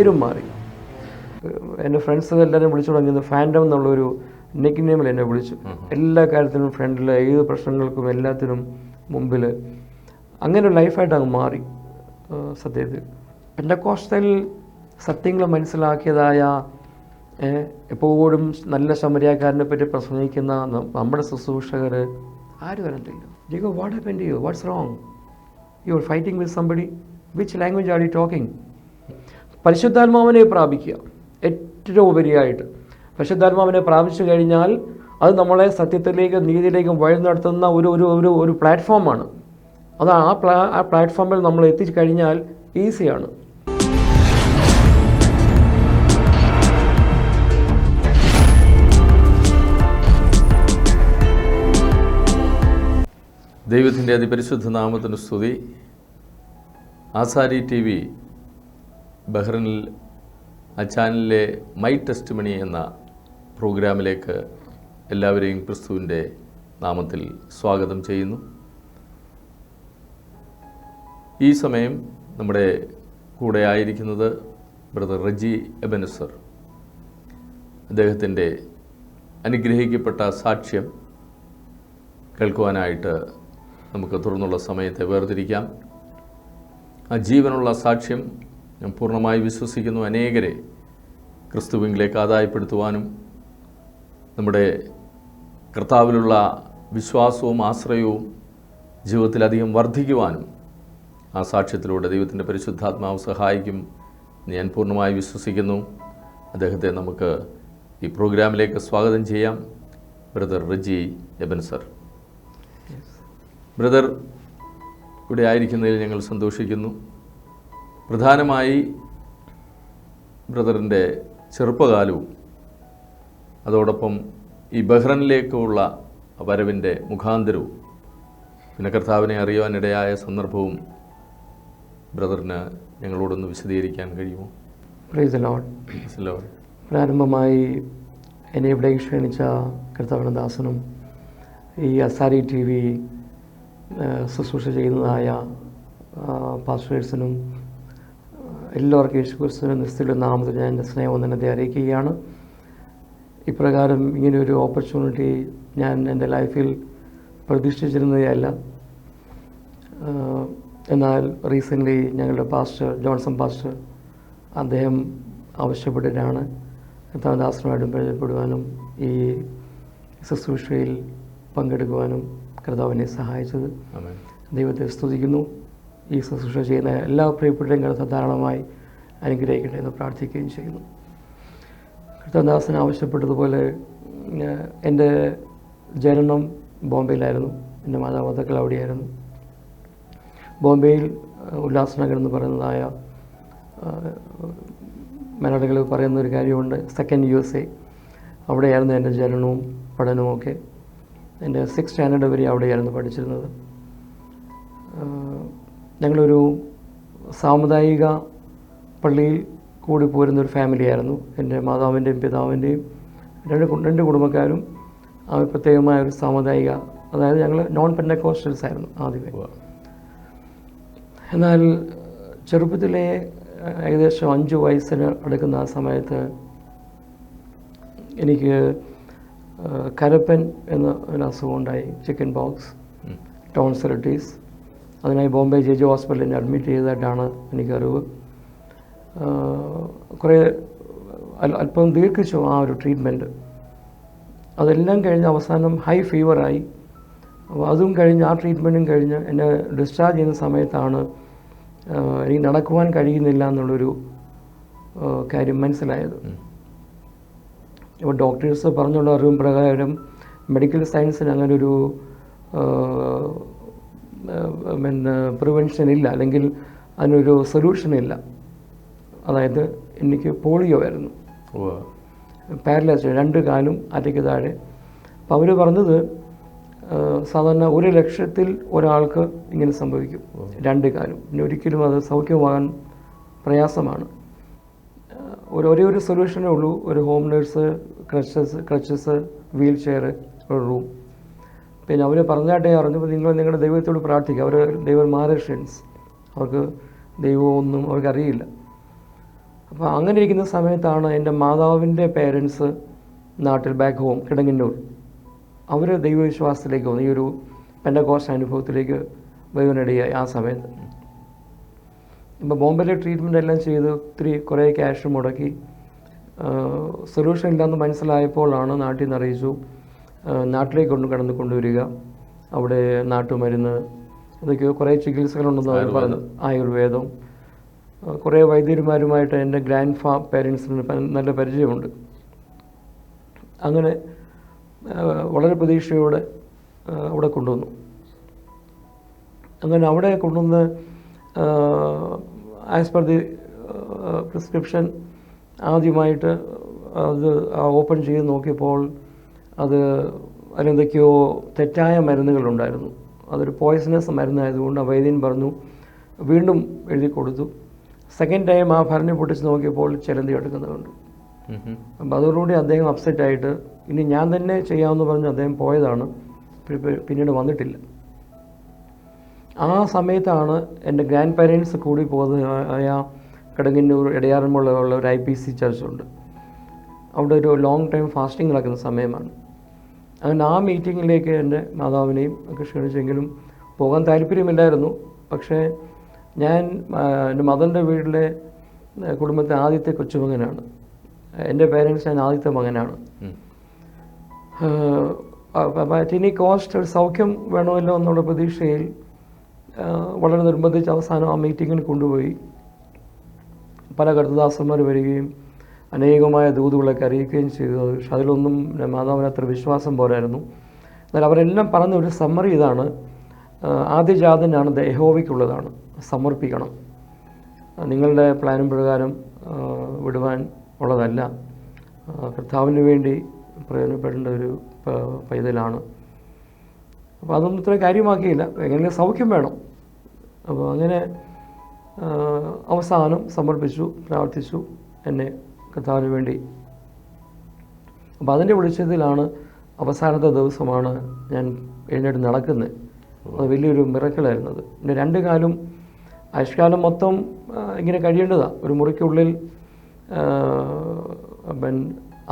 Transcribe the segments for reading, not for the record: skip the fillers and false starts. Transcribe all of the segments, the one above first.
പേരും മാറി. എൻ്റെ ഫ്രണ്ട്സ് എല്ലാവരും വിളിച്ചു തുടങ്ങിയത് ഫാൻഡം എന്നുള്ളൊരു നെക്ക് നെയിമിൽ എന്നെ വിളിച്ചു. എല്ലാ കാര്യത്തിനും ഫ്രണ്ടിൽ, ഏത് പ്രശ്നങ്ങൾക്കും എല്ലാത്തിനും മുമ്പിൽ. അങ്ങനെ ഒരു ലൈഫായിട്ട് അങ്ങ് മാറി. സത്യത്തിൽ പെന്തക്കോസ്തൽ സത്യങ്ങൾ മനസ്സിലാക്കിയതായ, എപ്പോഴും നല്ല ശമരിയാക്കാരനെ പറ്റി പ്രസംഗിക്കുന്ന നമ്മുടെ ശുശ്രൂഷകർ ആരും വരണ്ടില്ല. ജിഗോ, what happen to you? What's wrong? You are fighting with somebody. Which language are you talking? പരിശുദ്ധാത്മാവിനെ പ്രാപിക്കുക ഏറ്റവും ഉപരിയായിട്ട്. പരിശുദ്ധാത്മാവിനെ പ്രാപിച്ചു കഴിഞ്ഞാൽ അത് നമ്മളെ സത്യത്തിലേക്കും നീതിയിലേക്കും വഴി നടത്തുന്ന ഒരു പ്ലാറ്റ്ഫോമാണ്. അത് ആ പ്ലാറ്റ്ഫോമിൽ നമ്മൾ എത്തിക്കഴിഞ്ഞാൽ ഈസിയാണ്. ദൈവത്തിൻ്റെ അതിപരിശുദ്ധ നാമത്തിന് സ്തുതി. ആസാരി TV ബഹ്റിനിൽ ആ ചാനലിലെ മൈ ടെസ്റ്റ് മണി എന്ന പ്രോഗ്രാമിലേക്ക് എല്ലാവരെയും ക്രിസ്തുവിൻ്റെ നാമത്തിൽ സ്വാഗതം ചെയ്യുന്നു. ഈ സമയം നമ്മുടെ കൂടെ ആയിരിക്കുന്നത് ബ്രദർ റജി എബനസർ. അദ്ദേഹത്തിൻ്റെ അനുഗ്രഹിക്കപ്പെട്ട സാക്ഷ്യം കേൾക്കുവാനായിട്ട് നമുക്ക് തുടർന്നുള്ള സമയത്തെ വേർതിരിക്കാം. ആ ജീവനുള്ള സാക്ഷ്യം ഞാൻ പൂർണ്ണമായി വിശ്വസിക്കുന്നു അനേകരെ ക്രിസ്തുവിലേക്ക് ആദായപ്പെടുത്തുവാനും നമ്മുടെ കർത്താവിലുള്ള വിശ്വാസവും ആശ്രയവും ജീവിതത്തിലധികം വർദ്ധിക്കുവാനും ആ സാക്ഷ്യത്തിലൂടെ ദൈവത്തിൻ്റെ പരിശുദ്ധാത്മാവ് സഹായിക്കും ഞാൻ പൂർണ്ണമായി വിശ്വസിക്കുന്നു. അദ്ദേഹത്തെ നമുക്ക് ഈ പ്രോഗ്രാമിലേക്ക് സ്വാഗതം ചെയ്യാം. ബ്രദർ റജി എബൻസർ. ബ്രദർ ഇവിടെ ആയിരിക്കുന്നതിൽ ഞങ്ങൾ സന്തോഷിക്കുന്നു. പ്രധാനമായി ബ്രദറിൻ്റെ ചെറുപ്പകാലവും അതോടൊപ്പം ഈ ബഹ്റൈനിലേക്കുള്ള വരവിൻ്റെ മുഖാന്തരവും പിന്നെ കർത്താവിനെ അറിയുവാനിടയായ സന്ദർഭവും ബ്രദറിന് ഞങ്ങളോടൊന്ന് വിശദീകരിക്കാൻ കഴിയുമോ? Praise the lord. Praise the lord. പ്രാരംഭമായി എന്നെ ഇവിടേക്ക് ക്ഷണിച്ച കർത്താവിൻ്റെ ദാസനും ഈ ആസാരി TV ശുശ്രൂഷ ചെയ്യുന്നതായ പാസ്റ്റേഴ്സിനും എല്ലാവർക്കും യേശുക്രിസ്തുവിൻ്റെ നിസ്തുല നാമത്തിൽ ഞാൻ എൻ്റെ സ്നേഹവന്ദനത്തെ അറിയിക്കുകയാണ്. ഇപ്രകാരം ഇങ്ങനെയൊരു ഓപ്പർച്യൂണിറ്റി ഞാൻ എൻ്റെ ലൈഫിൽ പ്രതീക്ഷിച്ചിരുന്നതല്ല. എന്നാൽ റീസെൻ്റ്ലി ഞങ്ങളുടെ പാസ്റ്റർ ജോൺസൺ പാസ്റ്റർ അദ്ദേഹം ആവശ്യപ്പെട്ടിട്ടാണ് കർത്താവദാസനുമായിട്ടും പരിചയപ്പെടുവാനും ഈ ശുശ്രൂഷയിൽ പങ്കെടുക്കുവാനും കർത്താവിനെ സഹായിച്ചത്. ദൈവത്തെ സ്തുതിക്കുന്നു. ഈ ശുശ്രൂഷ ചെയ്യുന്ന എല്ലാ പ്രിയപ്പെട്ടവരും കർത്താവ് ധാരാളമായി അനുഗ്രഹിക്കട്ടെ എന്ന് പ്രാർത്ഥിക്കുകയും ചെയ്യുന്നു. കർത്താവദാസൻ ആവശ്യപ്പെട്ടതുപോലെ എൻ്റെ ജനനം ബോംബെയിലായിരുന്നു. എൻ്റെ മാതാപിതാക്കൾ അവിടെയായിരുന്നു. ബോംബെയിൽ ഉല്ലാസ്നഗർ എന്ന് പറയുന്നതായ മലയാളികൾ പറയുന്നൊരു കാര്യമുണ്ട്, സെക്കൻഡ് USA. അവിടെയായിരുന്നു എൻ്റെ ജനനവും പഠനവും ഒക്കെ. എൻ്റെ 6th സ്റ്റാൻഡേർഡ് വരെ അവിടെയായിരുന്നു പഠിച്ചിരുന്നത്. ഞങ്ങളൊരു സാമുദായിക പള്ളിയിൽ കൂടി പോരുന്നൊരു ഫാമിലിയായിരുന്നു. എൻ്റെ മാതാവിൻ്റെയും പിതാവിൻ്റെയും രണ്ട് കുടുംബക്കാരും പ്രത്യേകമായ ഒരു സാമുദായിക, അതായത് ഞങ്ങൾ നോൺ പെന്തക്കോസ്റ്റൽസ് ആയിരുന്നു ആദ്യമേ. എന്നാൽ ചെറുപ്പത്തിലെ ഏകദേശം 5 വയസ്സിന് അടുക്കുന്ന ആ സമയത്ത് എനിക്ക് കരപ്പൻ എന്ന ഒരു അസുഖം ഉണ്ടായി, ചിക്കൻ പോക്സ്, ടോൺസിലൈറ്റിസ്. അതിനായി ബോംബെ JJ ഹോസ്പിറ്റലിൽ അഡ്മിറ്റ് ചെയ്തതായിട്ടാണ് എനിക്കറിവ്. കുറേ അല്പം ദീർഘിച്ചു ആ ഒരു ട്രീറ്റ്മെൻറ്റ്. അതെല്ലാം കഴിഞ്ഞ് അവസാനം ഹൈ ഫീവറായി. അപ്പോൾ അതും കഴിഞ്ഞ് ആ ട്രീറ്റ്മെൻറ്റും കഴിഞ്ഞ് എന്നെ ഡിസ്ചാർജ് ചെയ്യുന്ന സമയത്താണ് എനിക്ക് നടക്കുവാൻ കഴിയുന്നില്ല എന്നുള്ളൊരു കാര്യം മനസ്സിലായത്. ഇപ്പോൾ ഡോക്ടേഴ്സ് പറഞ്ഞുള്ള അറിവും പ്രകാരം മെഡിക്കൽ സയൻസിന് അങ്ങനൊരു പ്രിവെൻഷൻ ഇല്ല, അല്ലെങ്കിൽ അതിനൊരു സൊല്യൂഷനില്ല. അതായത് എനിക്ക് പോളിയോ ആയിരുന്നു, പാരലൈസ്, 2 കാലും അരയ്ക്ക് താഴെ. അപ്പോൾ അവർ പറഞ്ഞത് സാധാരണ 1 ലക്ഷത്തിൽ ഒരാൾക്ക് ഇങ്ങനെ സംഭവിക്കും, 2 കാലും. പിന്നെ ഒരിക്കലും അത് സൗഖ്യമാകാൻ പ്രയാസമാണ്. ഒരേ ഒരു സൊല്യൂഷനേ ഉള്ളൂ, ഒരു home nurse, crutches, wheel chair, ഒരു റൂം. പിന്നെ അവർ പറഞ്ഞായിട്ടേ അറിഞ്ഞപ്പോൾ നിങ്ങൾ നിങ്ങളുടെ ദൈവത്തോട് പ്രാർത്ഥിക്കുക. അവർ ദൈവം മാരേഷ്യൻസ്, അവർക്ക് ദൈവമൊന്നും അവർക്കറിയില്ല. അപ്പോൾ അങ്ങനെ ഇരിക്കുന്ന സമയത്താണ് എൻ്റെ മാതാവിൻ്റെ പേരൻസ് നാട്ടിൽ ബാക്ക് ഹോം കിടങ്ങന്നൂർ, അവർ ദൈവവിശ്വാസത്തിലേക്ക് വന്നു, ഈ ഒരു പെന്തക്കോസ്റ്റ് അനുഭവത്തിലേക്ക് വരുവാനിടയായി ആ സമയത്ത്. ഇപ്പോൾ ബോംബെയിലെ ട്രീറ്റ്മെൻ്റ് എല്ലാം ചെയ്ത് കുറേ ക്യാഷ് മുടക്കി സൊല്യൂഷൻ ഇല്ലാന്ന് മനസ്സിലായപ്പോഴാണ് നാട്ടിൽ നിന്ന് അറിയിച്ചു നാട്ടിലേക്ക് കൊണ്ടുവരിക, അവിടെ നാട്ടുമരുന്ന് അതൊക്കെ കുറേ ചികിത്സകളുണ്ടെന്ന് അവർ പറഞ്ഞു, ആയുർവേദം. കുറേ വൈദ്യന്മാരുമായിട്ട് എൻ്റെ ഗ്രാൻഡ് പേരൻസിന് നല്ല പരിചയമുണ്ട്. അങ്ങനെ വളരെ പ്രതീക്ഷയോടെ അവിടെ കൊണ്ടുവന്നു. അങ്ങനെ അവിടെ കൊണ്ടുവന്ന് ആസ് പെർ ദി പ്രിസ്ക്രിപ്ഷൻ ആദ്യമായിട്ട് അത് ഓപ്പൺ ചെയ്ത് നോക്കിയപ്പോൾ അതിലെന്തൊക്കെയോ തെറ്റായ മരുന്നുകളുണ്ടായിരുന്നു. അതൊരു പോയ്സണസ് മരുന്നായതുകൊണ്ട് ആ വൈദ്യൻ പറഞ്ഞു, വീണ്ടും എഴുതി കൊടുത്തു. സെക്കൻഡ് ടൈം ആ ഭരണി പൊട്ടിച്ച് നോക്കിയപ്പോൾ ചിലന്തി എടുക്കുന്നുണ്ട്. അപ്പോൾ അതോടുകൂടി അദ്ദേഹം അപ്സെറ്റായിട്ട് ഇനി ഞാൻ തന്നെ ചെയ്യാമെന്ന് പറഞ്ഞ് അദ്ദേഹം പോയതാണ്, പിന്നീട് വന്നിട്ടില്ല. ആ സമയത്താണ് എൻ്റെ ഗ്രാൻഡ് പാരൻസ് കൂടി പോകുന്നതായ കിടങ്ങന്നൂർ ഇടയാറന്മുള്ള ഒരു IPC ചർച്ചുണ്ട്, അവിടെ ഒരു ലോങ് ടൈം ഫാസ്റ്റിംഗ് നടക്കുന്ന സമയമാണ്. അങ്ങനെ ആ മീറ്റിങ്ങിലേക്ക് എൻ്റെ മാതാവിനെയും ഒക്കെ ക്ഷണിച്ചെങ്കിലും പോകാൻ താല്പര്യമില്ലായിരുന്നു. പക്ഷേ ഞാൻ എൻ്റെ മദറിൻ്റെ വീട്ടിലെ കുടുംബത്തെ ആദ്യത്തെ കൊച്ചുമകനാണ്, എൻ്റെ പേരൻസ് ഞാൻ ആദ്യത്തെ മകനാണ്. ഇനി കോസ്റ്റ് ഒരു സൗഖ്യം വേണമല്ലോ എന്നുള്ള പ്രതീക്ഷയിൽ വളരെ നിർബന്ധിച്ച് അവസാനം ആ മീറ്റിങ്ങിന് കൊണ്ടുപോയി. പല കർത്തദാസന്മാർ വരികയും അനേകമായ ദൂതുകളൊക്കെ അറിയിക്കുകയും ചെയ്തു. പക്ഷെ അതിലൊന്നും മാതാവിന് അത്ര വിശ്വാസം പോരായിരുന്നു. എന്നാൽ അവരെല്ലാം പറഞ്ഞ ഒരു സമ്മറി ഇതാണ്: ആദ്യജാതനാണ് യഹോവയ്ക്കുള്ളതാണ്, സമർപ്പിക്കണം, നിങ്ങളുടെ പ്ലാനും പ്രകാരം വിടുവാൻ ഉള്ളതല്ല, കർത്താവിന് വേണ്ടി പ്രയോജനപ്പെടേണ്ട ഒരു പൈതലാണ്. അപ്പോൾ അതൊന്നും ഇത്ര കാര്യമാക്കിയില്ല, എങ്ങനെ സൗഖ്യം വേണം. അപ്പോൾ അങ്ങനെ അവസാനം സമർപ്പിച്ചു, പ്രാർത്ഥിച്ചു എന്നെ കർത്താവിന് വേണ്ടി. അപ്പോൾ അതിൻ്റെ വെളിച്ചത്തിലാണ് അവസാനത്തെ ദിവസമാണ് ഞാൻ എഴുന്നേറ്റ് നടക്കുന്നത്. അത് വലിയൊരു മിറക്കിളായിരുന്നു. അത് എൻ്റെ 2 കാലും ആയുഷ്കാലം മൊത്തം ഇങ്ങനെ കഴിയേണ്ടതാണ് ഒരു മുറിക്കുള്ളിൽ.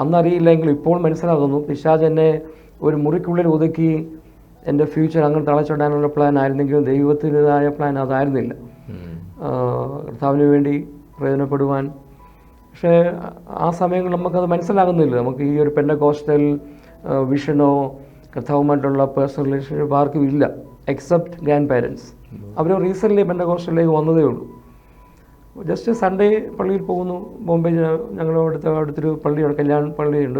അന്നറിയില്ലെങ്കിൽ ഇപ്പോൾ മനസ്സിലാകുന്നു, പിശാച് എന്നെ ഒരു മുറിക്കുള്ളിൽ ഒതുക്കി എൻ്റെ ഫ്യൂച്ചർ അങ്ങനെ തളച്ചിടാനുള്ള പ്ലാൻ ആയിരുന്നെങ്കിലും ദൈവത്തിൻ്റെതായ പ്ലാൻ അതായിരുന്നില്ല, കർത്താവിന് വേണ്ടി പ്രയോജനപ്പെടുവാൻ. പക്ഷേ ആ സമയങ്ങളിൽ നമുക്കത് മനസ്സിലാകുന്നില്ല. നമുക്ക് ഈ ഒരു പെന്തക്കോസ്റ്റൽ വിഷനോ കർത്താവുമായിട്ടുള്ള പേഴ്സണൽ റിലേഷൻഷിപ്പ് ആർക്കും ഇല്ല, എക്സെപ്റ്റ് ഗ്രാൻഡ് പാരൻസ്. അവർ റീസെൻ്റ്ലി പെന്തക്കോസ്റ്റലിലേക്ക് വന്നതേ ഉള്ളൂ. ജസ്റ്റ് സൺഡേ പള്ളിയിൽ പോകുന്നു. ബോംബെ ഞങ്ങളുടെ അടുത്തൊരു പള്ളിയുണ്ട്, കല്യാൺ പള്ളിയുണ്ട്,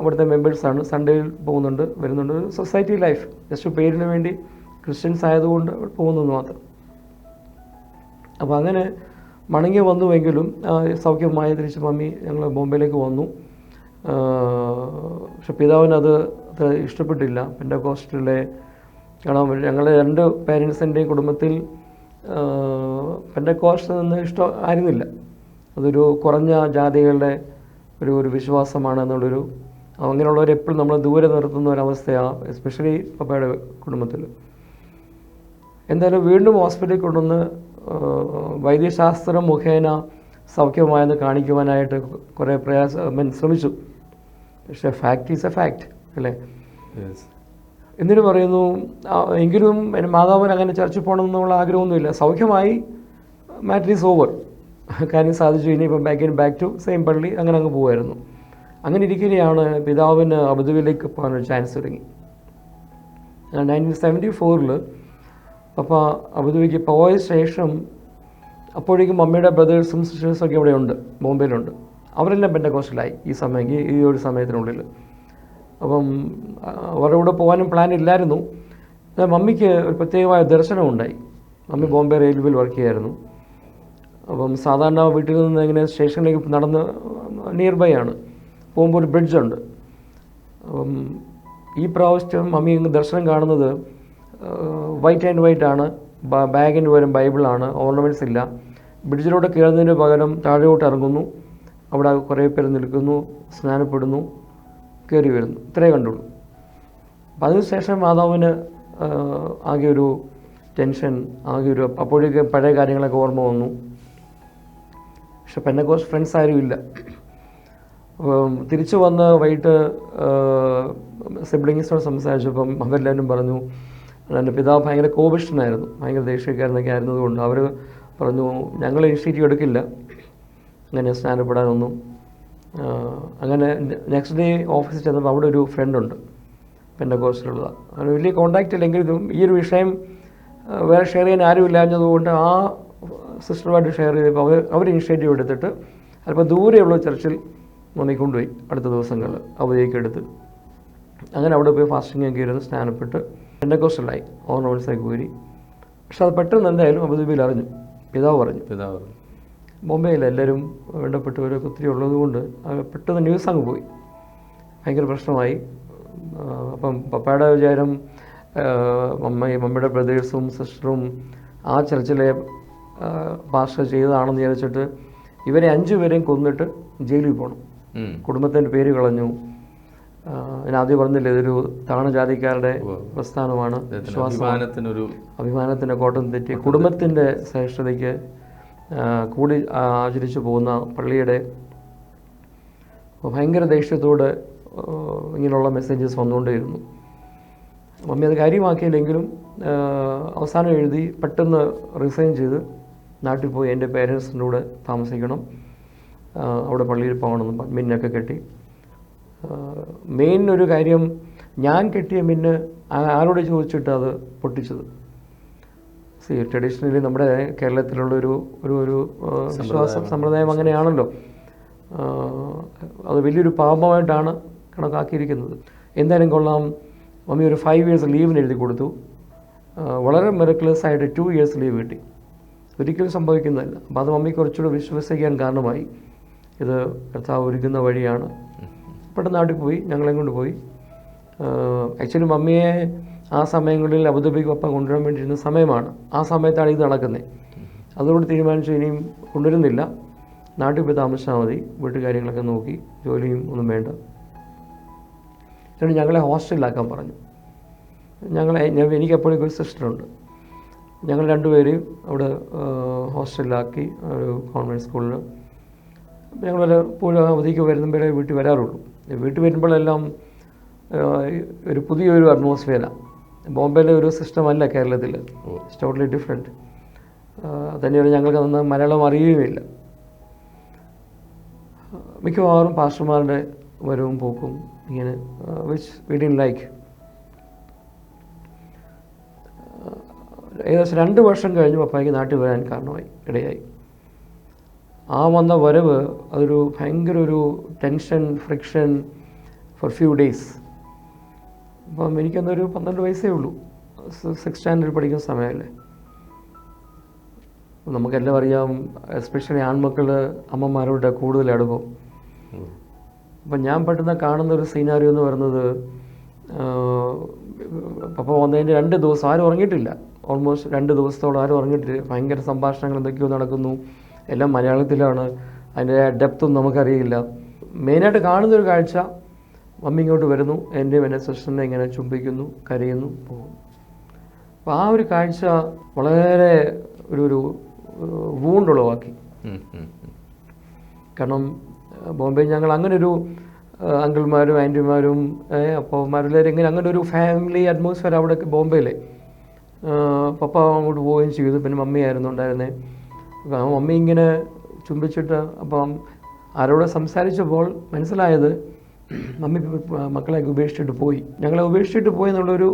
അവിടുത്തെ മെമ്പേഴ്സാണ്. സൺഡേയിൽ പോകുന്നുണ്ട്, വരുന്നുണ്ട്. സൊസൈറ്റി ലൈഫ്, ജസ്റ്റ് പേരിന് വേണ്ടി ക്രിസ്ത്യൻസ് ആയതുകൊണ്ട് പോകുന്നത് മാത്രം. അപ്പോൾ അങ്ങനെ മടങ്ങി വന്നുവെങ്കിലും സൗഖ്യമായി തിരിച്ച് മമ്മി ഞങ്ങൾ ബോംബെയിലേക്ക് വന്നു. പക്ഷെ പിതാവിനത് അത്ര ഇഷ്ടപ്പെട്ടില്ല. പെന്തക്കോസ്റ്റിലെ കാരണം ഞങ്ങളുടെ 2 പേരൻസിൻ്റെയും കുടുംബത്തിൽ പെന്തക്കോസ്റ്റ് നിന്ന് ഇഷ്ടം ആയിരുന്നില്ല. അതൊരു കുറഞ്ഞ ജാതികളുടെ ഒരു വിശ്വാസമാണ് എന്നുള്ളൊരു, അങ്ങനെയുള്ളവർ എപ്പോഴും നമ്മൾ ദൂരെ നിർത്തുന്ന ഒരവസ്ഥയാണ്, എസ്പെഷ്യലി പപ്പയുടെ കുടുംബത്തിൽ. എന്തായാലും വീണ്ടും ഹോസ്പിറ്റലിൽ കൊണ്ടുവന്ന് വൈദ്യശാസ്ത്രം മുഖേന സൗഖ്യമായെന്ന് കാണിക്കുവാനായിട്ട് കുറേ ശ്രമിച്ചു. പക്ഷേ ഫാക്റ്റ് ഈസ് എ ഫാക്റ്റ് അല്ലേ. എന്നിട്ട് പറയുന്നു, എങ്കിലും എൻ്റെ മാതാവിന് അങ്ങനെ ചർച്ചിൽ പോകണമെന്നുള്ള ആഗ്രഹമൊന്നുമില്ല, സൗഖ്യമായി, മാറ്റർ ഈസ് ഓവർ, കാര്യം സാധിച്ചു, ഇനിയിപ്പം ബാക്ക് ടു സെയിം പള്ളി, അങ്ങനെ അങ്ങ് പോകുമായിരുന്നു. അങ്ങനെ ഇരിക്കുകയാണ് പിതാവിന് അബുദാബിയിലേക്ക് പോകാനൊരു ചാൻസ് തുടങ്ങി. 1974 പപ്പ അബുദാബിക്ക് പോയ ശേഷം അപ്പോഴേക്കും മമ്മിയുടെ ബ്രദേഴ്സും സിസ്റ്റേഴ്സും ഒക്കെ ഇവിടെ ഉണ്ട്, ബോംബെയിലുണ്ട്. അവരെല്ലാം പെന്തക്കോസ്റ്റലായി ഈ ഒരു സമയത്തിനുള്ളിൽ. അപ്പം അവരുടെ കൂടെ പോകാനും പ്ലാൻ ഇല്ലായിരുന്നു. മമ്മിക്ക് ഒരു പ്രത്യേകമായ ദർശനമുണ്ടായി. മമ്മി ബോംബെ റെയിൽവേയിൽ വർക്ക് ചെയ്യായിരുന്നു. അപ്പം സാധാരണ വീട്ടിൽ നിന്ന് ഇങ്ങനെ സ്റ്റേഷനിലേക്ക് നടന്ന് നിയർ ബൈ ആണ്, പോകുമ്പോൾ ഒരു ബ്രിഡ്ജുണ്ട്. അപ്പം ഈ പ്രാവശ്യം മമ്മി ഇങ്ങ് ദർശനം കാണുന്നത് വൈറ്റ് ആൻഡ് വൈറ്റ് ആണ്, ബാഗിന് പകരം ബൈബിളാണ്, ഓർണമെൻറ്റ്സ് ഇല്ല. ബ്രിഡ്ജിലൂടെ കയറുന്നതിന് പകരം താഴോട്ട് ഇറങ്ങുന്നു, അവിടെ കുറേ പേര് നിൽക്കുന്നു, സ്നാനപ്പെടുന്നു, കയറി വരുന്നു, ഇത്രേ കണ്ടുള്ളൂ. അപ്പം അതിനുശേഷം മാതാവിന് ആകെ ഒരു ടെൻഷൻ, അപ്പോഴേക്ക് പഴയ കാര്യങ്ങളൊക്കെ ഓർമ്മ വന്നു. പക്ഷെ പെന്തക്കോസ്റ്റ് ഫ്രണ്ട്സ് ആരും ഇല്ല. അപ്പം തിരിച്ചു വന്ന് വൈകിട്ട് സിബ്ലിങ്സിനോട് സംസാരിച്ചപ്പം അവരെല്ലാവരും പറഞ്ഞു എൻ്റെ പിതാവ് ഭയങ്കര കോപിഷ്ഠനായിരുന്നു, ഭയങ്കര ദേഷ്യക്കാരനൊക്കെ ആയിരുന്നതുകൊണ്ട് അവർ പറഞ്ഞു ഞങ്ങൾ ഇനിഷ്യേറ്റീവ് എടുക്കില്ല അങ്ങനെ സ്നാനപ്പെടാനൊന്നും. അങ്ങനെ നെക്സ്റ്റ് ഡേ ഓഫീസിൽ ചെന്നപ്പോൾ അവിടെ ഒരു ഫ്രണ്ടുണ്ട് പെന്തക്കോസ്റ്റിലുള്ളതാണ്. അങ്ങനെ വലിയ കോൺടാക്റ്റ് ഇല്ലെങ്കിലും ഈ ഒരു വിഷയം വേറെ ഷെയർ ചെയ്യാൻ ആരും ഇല്ലാഞ്ഞതുകൊണ്ട് ആ സിസ്റ്ററുമായിട്ട് ഷെയർ ചെയ്തപ്പോൾ അവർ ഇനിഷ്യേറ്റീവ് എടുത്തിട്ട് അല്പം ദൂരെയുള്ള ചർച്ചിൽ മമ്മി കൊണ്ടുപോയി അടുത്ത ദിവസങ്ങളിൽ അവധിയൊക്കെ എടുത്ത്. അങ്ങനെ അവിടെ പോയി ഫാസ്റ്റിംഗ് ഒക്കെ ഇരുന്ന് സ്നാനപ്പെട്ട് പെന്തക്കോസ്റ്റലായി, ഓർണമെൻറ്റ്സൊക്കെ ഊരി. പക്ഷെ അത് പെട്ടെന്ന് എന്തായാലും അബുദാബിയിൽ അറിഞ്ഞു, പിതാവ് പറഞ്ഞു. ബോംബെയിൽ എല്ലാവരും വേണ്ടപ്പെട്ടവരൊക്കെ ഒത്തിരി ഉള്ളതുകൊണ്ട് പെട്ടെന്ന് ന്യൂസ് അങ്ങ് പോയി, ഭയങ്കര പ്രശ്നമായി. അപ്പം പപ്പയുടെ വിചാരം മമ്മിയുടെ ബ്രദേഴ്സും സിസ്റ്ററും ആ ചർച്ചിലെ പാസ്റ്റർ ചെയ്തതാണെന്ന് വിചാരിച്ചിട്ട് ഇവരെ 5 പേരെയും കൊന്നിട്ട് ജയിലിൽ പോകണം. കുടുംബത്തിൻ്റെ പേര് കളഞ്ഞു. ഞാൻ ആദ്യം പറഞ്ഞില്ലേ, ഇതൊരു താണ ജാതിക്കാരുടെ പ്രസ്ഥാനമാണ്, അഭിമാനത്തിൻ്റെ കോട്ടം തെറ്റി കുടുംബത്തിൻ്റെ ശ്രേഷ്ഠതയ്ക്ക് കൂടി ആചരിച്ചു പോകുന്ന പള്ളിയുടെ ഭയങ്കര ദേഷ്യത്തോടെ ഇങ്ങനെയുള്ള മെസ്സേജസ് വന്നുകൊണ്ടേയിരുന്നു. മമ്മി അത് കാര്യമാക്കിയില്ലെങ്കിലും അവസാനം എഴുതി പെട്ടെന്ന് റിസൈൻ ചെയ്ത് നാട്ടിൽ പോയി എൻ്റെ പേരൻസിൻ്റെ കൂടെ താമസിക്കണം, അവിടെ പള്ളിയിൽ പോകണമെന്ന് മിന്നൊക്കെ കെട്ടി. മെയിൻ ഒരു കാര്യം, ഞാൻ കെട്ടിയ മിന്ന് ആരോട് ചോദിച്ചിട്ട് അത് പൊട്ടിച്ചത്. ട്രഡീഷണലി നമ്മുടെ കേരളത്തിലുള്ളൊരു ഒരു വിശ്വാസം സമ്പ്രദായം അങ്ങനെയാണല്ലോ, അത് വലിയൊരു പാപമായിട്ടാണ് കണക്കാക്കിയിരിക്കുന്നത്. എന്തായാലും കൊള്ളാം, മമ്മി ഒരു 5 years ലീവിന് എഴുതി കൊടുത്തു. വളരെ മിറക്ലസ് ആയിട്ട് 2 years ലീവ് കിട്ടി. ഒരിക്കലും സംഭവിക്കുന്നതല്ല. അപ്പോൾ അത് മമ്മി കുറച്ചുകൂടെ വിശ്വസിക്കാൻ കാരണമായി. ഇത് കർത്താവ് ഒരുക്കുന്ന വഴിയാണ്. പെട്ടെന്ന് നാട്ടിൽ പോയി, ഞങ്ങളെയും കൊണ്ട് പോയി. ആക്ച്വലി മമ്മിയെ ആ സമയങ്ങളിൽ അബുദാബിക്ക് ഒപ്പം കൊണ്ടുവരാൻ വേണ്ടിയിരുന്ന സമയമാണ്. ആ സമയത്താണ് ഇത് നടക്കുന്നത്. അതുകൊണ്ട് തീരുമാനിച്ചു ഇനിയും കൊണ്ടുവരുന്നില്ല, നാട്ടിൽ പോയി താമസിച്ചാൽ മതി, വീട്ടുകാര്യങ്ങളൊക്കെ നോക്കി, ജോലിയും ഒന്നും വേണ്ട. എന്നിട്ട് ഞങ്ങളെ ഹോസ്റ്റലിലാക്കാൻ പറഞ്ഞു. എനിക്കെപ്പോഴും ഒരു സിസ്റ്ററുണ്ട്. ഞങ്ങൾ 2 പേരെയും അവിടെ ഹോസ്റ്റലിലാക്കി, ഒരു കോൺവെൻറ്റ് സ്കൂളിൽ. ഞങ്ങൾ എപ്പോഴും അവധിക്ക് വരുമ്പോഴേ വീട്ടിൽ വരാറുള്ളൂ. വീട്ടിൽ വരുമ്പോഴെല്ലാം ഒരു പുതിയൊരു അറ്റ്മോസ്ഫിയറാണ്. ബോംബെയിലെ ഒരു സിസ്റ്റമല്ല കേരളത്തിൽ, ഇറ്റ്സ് ടോട്ടലി ഡിഫറെൻറ്റ്. തന്നെയൊരു ഞങ്ങൾക്ക് അന്ന് മലയാളം അറിയുകയുമില്ല. മിക്കവാറും പാസ്റ്റർമാരുടെ വരവും പോക്കും ഇങ്ങനെ, വിച്ച് വി ഡിഡ്ന്റ് ലൈക്ക്. ഏകദേശം 2 വർഷം കഴിഞ്ഞ് പപ്പായ്ക്ക് നാട്ടിൽ വരാൻ ഇടയായി. ആ വന്ന വരവ് അതൊരു ഭയങ്കര ഒരു tension, friction for few days. അപ്പം എനിക്കന്നൊരു 12 വയസ്സേ ഉള്ളൂ, 6th standard പഠിക്കുന്ന സമയമല്ലേ. നമുക്കെല്ലാം അറിയാം, എസ്പെഷ്യലി ആൺമക്കൾ അമ്മമാരോട് കൂടുതൽ അടുപ്പം. അപ്പം ഞാൻ പെട്ടെന്ന് കാണുന്നൊരു സീനാരിയോ എന്ന് പറയുന്നത്, പപ്പ വന്നതിൻ്റെ 2 ദിവസം ആരും ഉറങ്ങിയിട്ടില്ല. ഓൾമോസ്റ്റ് 2 ദിവസത്തോളം ആരും ഉറങ്ങിയിട്ടില്ല. ഭയങ്കര സംഭാഷണങ്ങൾ എന്തൊക്കെയോ നടക്കുന്നു, എല്ലാം മലയാളത്തിലാണ്, അതിൻ്റെ ഡെപ്തും നമുക്കറിയില്ല. മെയിനായിട്ട് കാണുന്നൊരു കാഴ്ച, മമ്മി ഇങ്ങോട്ട് വരുന്നു, എൻ്റെ സിസ്റ്ററിനെ ഇങ്ങനെ ചുംബിക്കുന്നു, കരയുന്നു, പോകുന്നു. അപ്പോൾ ആ ഒരു കാഴ്ച വളരെ ഒരു വൂണ്ടുളവാക്കി. കാരണം ബോംബെ ഞങ്ങൾ അങ്ങനെ ഒരു അങ്കിൾമാരും ആൻറ്റിമാരും അപ്പന്മാരെല്ലാവരും ഇങ്ങനെ അങ്ങനെ ഒരു ഫാമിലി അറ്റ്മോസ്ഫിയർ അവിടെ ബോംബെയിലെ. പപ്പ അങ്ങോട്ട് പോവുകയും ചെയ്തു, പിന്നെ മമ്മിയായിരുന്നു ഉണ്ടായിരുന്നത്. അപ്പം മമ്മി ഇങ്ങനെ ചുംബിച്ചിട്ട്, അപ്പം ആരോട് സംസാരിച്ചപ്പോൾ മനസ്സിലായത് മമ്മി മക്കളെ ഉപേക്ഷിച്ചിട്ട് പോയി, ഞങ്ങളെ ഉപേക്ഷിച്ചിട്ട് പോയി എന്നുള്ളൊരു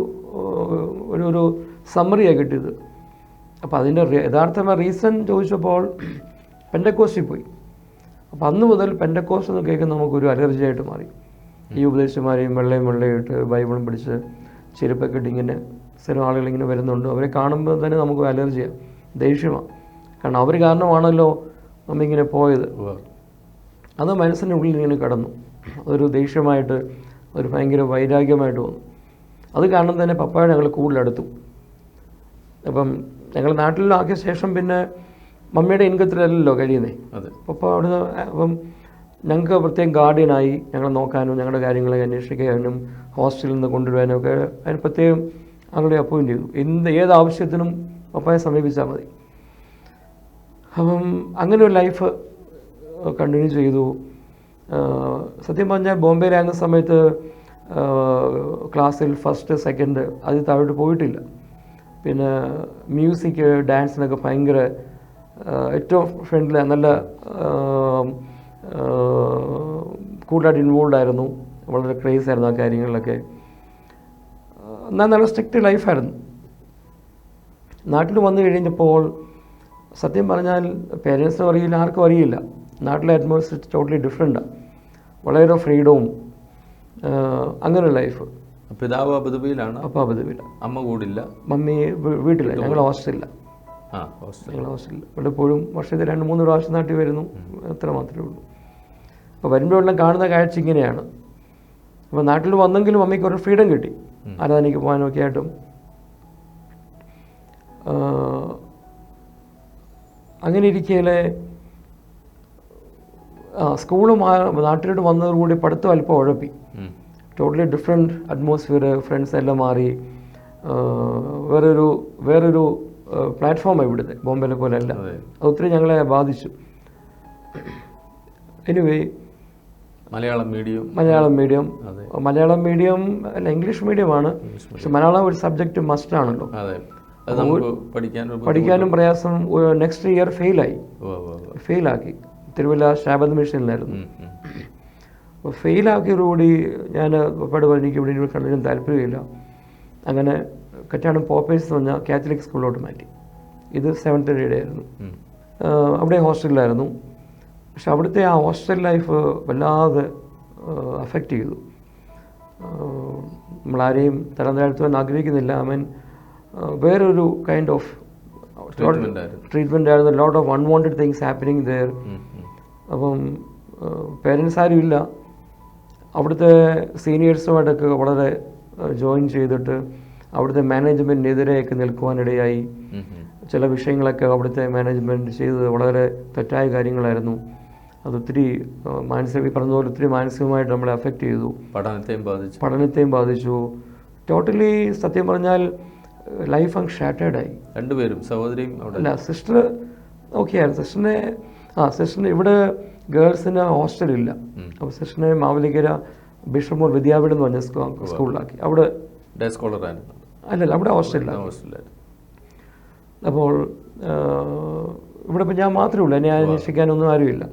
ഒരു സമ്മറിയാണ് കിട്ടിയത്. അപ്പോൾ അതിൻ്റെ യഥാർത്ഥമായ റീസൺ ചോദിച്ചപ്പോൾ പെന്തക്കോസ്റ്റിൽ പോയി. അപ്പോൾ അന്ന് മുതൽ പെന്തക്കോസ്റ്റ് എന്ന് കേൾക്കുന്ന നമുക്കൊരു അലർജിയായിട്ട് മാറി. ഈ ഉപദേശിമാരെയും വെള്ളയിട്ട് ബൈബിളും പിടിച്ച് ചെരുപ്പൊക്കെ ഇട്ട് ഇങ്ങനെ സ്ഥിരം ആളുകളിങ്ങനെ വരുന്നുണ്ട്. അവരെ കാണുമ്പോൾ തന്നെ നമുക്ക് അലർജിയാണ്, ദേഷ്യമാണ്. കാരണം അവർ കാരണമാണല്ലോ നമ്മിങ്ങനെ പോയത്. അത് മനസ്സിൻ്റെ ഉള്ളിൽ ഇങ്ങനെ കടന്നു. അതൊരു ദേഷ്യമായിട്ട്, ഒരു ഭയങ്കര വൈരാഗ്യമായിട്ട് വന്നു. അത് കാരണം തന്നെ പപ്പയെ ഞങ്ങൾ കൂടുതലെടുത്തു. അപ്പം ഞങ്ങൾ നാട്ടിലാക്കിയ ശേഷം പിന്നെ മമ്മിയുടെ ഇൻകത്തിലല്ലല്ലോ കഴിയുന്നത്. പപ്പ അവിടുന്ന് അപ്പം ഞങ്ങൾക്ക് പ്രത്യേകം ഗാർഡിയനായി ഞങ്ങളെ നോക്കാനും ഞങ്ങളുടെ കാര്യങ്ങളെ അന്വേഷിക്കാനും ഹോസ്റ്റലിൽ നിന്ന് കൊണ്ടുവരാനും ഒക്കെ അതിന് പ്രത്യേകം ആളുടെ അപ്പോയിൻ്റ് ചെയ്തു. ഏത് ആവശ്യത്തിനും പപ്പയെ സമീപിച്ചാൽ മതി. അപ്പം അങ്ങനെ ഒരു ലൈഫ് കണ്ടിന്യൂ ചെയ്തു. സത്യം പറഞ്ഞാൽ ബോംബെയിലാകുന്ന സമയത്ത് ക്ലാസ്സിൽ ഫസ്റ്റ് സെക്കൻഡ് അതിൽ താഴോട്ട് പോയിട്ടില്ല. പിന്നെ മ്യൂസിക് ഡാൻസിനൊക്കെ ഭയങ്കര ഏറ്റവും ഫ്രണ്ട്ലി, നല്ല കൂടുതലായിട്ട് ഇൻവോൾവ് ആയിരുന്നു. വളരെ ക്രേസ് ആയിരുന്നു ആ കാര്യങ്ങളിലൊക്കെ. എന്നാൽ നല്ല സ്ട്രിക്റ്റ് ലൈഫായിരുന്നു. നാട്ടിൽ വന്നു കഴിഞ്ഞപ്പോൾ സത്യം പറഞ്ഞാൽ പേരൻസിനും അറിയില്ല, ആർക്കും അറിയില്ല. നാട്ടിലെ അറ്റ്മോസ്ഫിയർ ടോട്ടലി ഡിഫറെൻറ്റാണ്. വളരെ ഫ്രീഡവും അങ്ങനെ ലൈഫ്. പിതാവ് അബുദാബിയിലാണ്? അപ്പോൾ അബുദാബിയില്ല. അമ്മ കൂടില്ല? മമ്മി വീട്ടില്ല. ഞങ്ങൾ ഹോസ്റ്റലില്ല. ഞങ്ങൾ ഹോസ്റ്റലിൽ വല്ലപ്പോഴും വർഷത്തിൽ 2-3 പ്രാവശ്യം നാട്ടിൽ വരുന്നു, അത്ര മാത്രമേ ഉള്ളൂ. അപ്പോൾ വരുമ്പോഴെല്ലാം കാണുന്ന കാഴ്ച ഇങ്ങനെയാണ്. അപ്പോൾ നാട്ടിൽ വന്നെങ്കിലും മമ്മിക്ക് ഒരു ഫ്രീഡം കിട്ടി, ആരാധനയ്ക്ക് പോകാനൊക്കെ ആയിട്ടും. അങ്ങനെ ഇരിക്കലെ സ്കൂള് നാട്ടിലോട്ട് വന്നതോടുകൂടി പഠിത്തം അല്പം ഉഴപ്പി. ടോട്ടലി ഡിഫറെൻറ്റ് അറ്റ്മോസ്ഫിയർ, ഫ്രണ്ട്സ് എല്ലാം മാറി. വേറൊരു പ്ലാറ്റ്ഫോമാണ് ഇവിടുത്തെ, ബോംബെയിലെ പോലെ അല്ല. അത് ഒത്തിരി ഞങ്ങളെ ബാധിച്ചു. എനിവേ മലയാളം മീഡിയം അല്ല, ഇംഗ്ലീഷ് മീഡിയമാണ്. പക്ഷെ മലയാളം ഒരു സബ്ജക്റ്റ് മസ്റ്റ് ആണല്ലോ. പഠിക്കാനും പ്രയാസം. നെക്സ്റ്റ് ഇയർ ഫെയിലാക്കി. തിരുവല്ല ശാബദ് മിഷനിലായിരുന്നു. അപ്പോൾ ഫെയിലാക്കിയതോടുകൂടി ഞാൻ എനിക്ക് ഇവിടെ കണ്ടിട്ടും താല്പര്യമില്ല. അങ്ങനെ കറ്റാണം പോപ്പേഴ്സ് എന്ന് പറഞ്ഞാൽ കാത്തലിക് സ്കൂളിലോട്ട് മാറ്റി. ഇത് 7th grade ആയിരുന്നു. അവിടെ ഹോസ്റ്റലിലായിരുന്നു. പക്ഷെ അവിടുത്തെ ആ ഹോസ്റ്റൽ ലൈഫ് വല്ലാതെ അഫക്റ്റ് ചെയ്തു. നമ്മളാരെയും തരം താഴ്ത്തുവാൻ ആഗ്രഹിക്കുന്നില്ല. ഐ മീൻ വേറൊരു കൈൻഡ് ഓഫ് ട്രീറ്റ്മെൻ്റ് ആയിരുന്നു. Lot of unwanted things happening there. അപ്പം പേരൻസ് ആരും ഇല്ല. അവിടുത്തെ സീനിയേഴ്സുമായിട്ടൊക്കെ വളരെ ജോയിൻ ചെയ്തിട്ട് അവിടുത്തെ മാനേജ്മെൻറ്റിനെതിരെയൊക്കെ നിൽക്കുവാനിടയായി. ചില വിഷയങ്ങളൊക്കെ അവിടുത്തെ മാനേജ്മെൻറ്റ് ചെയ്തത് വളരെ തെറ്റായ കാര്യങ്ങളായിരുന്നു. അതൊത്തിരി പറഞ്ഞതുപോലെ ഒത്തിരി മാനസികമായിട്ട് നമ്മളെ അഫക്റ്റ് ചെയ്തു. പഠനത്തെയും ബാധിച്ചു. ടോട്ടലി സത്യം പറഞ്ഞാൽ ലൈഫ് അങ്ങ് ഷാറ്റേഡായി. രണ്ടുപേരും സഹോദരിയും അല്ല, സിസ്റ്റർ ഓക്കെ ആയിരുന്നു. സിസ്റ്ററിന് ഇവിടെ ഗേൾസിന് ഹോസ്റ്റലില്ല. അപ്പോൾ സിസ്റ്ററിനെ മാവലിക്കര ബിഷമൂർ വിദ്യാപീഠം എന്ന് പറഞ്ഞ സ്കൂളിലാക്കി. അവിടെ ഡേ സ്കോളറായിരുന്നു. അല്ലല്ല, അവിടെ ഹോസ്റ്റലിലായിരുന്നു. അപ്പോൾ ഇവിടെ ഇപ്പം ഞാൻ മാത്രമേ ഉള്ളൂ. എന്നെ അന്വേഷിക്കാനൊന്നും ആരുമില്ല.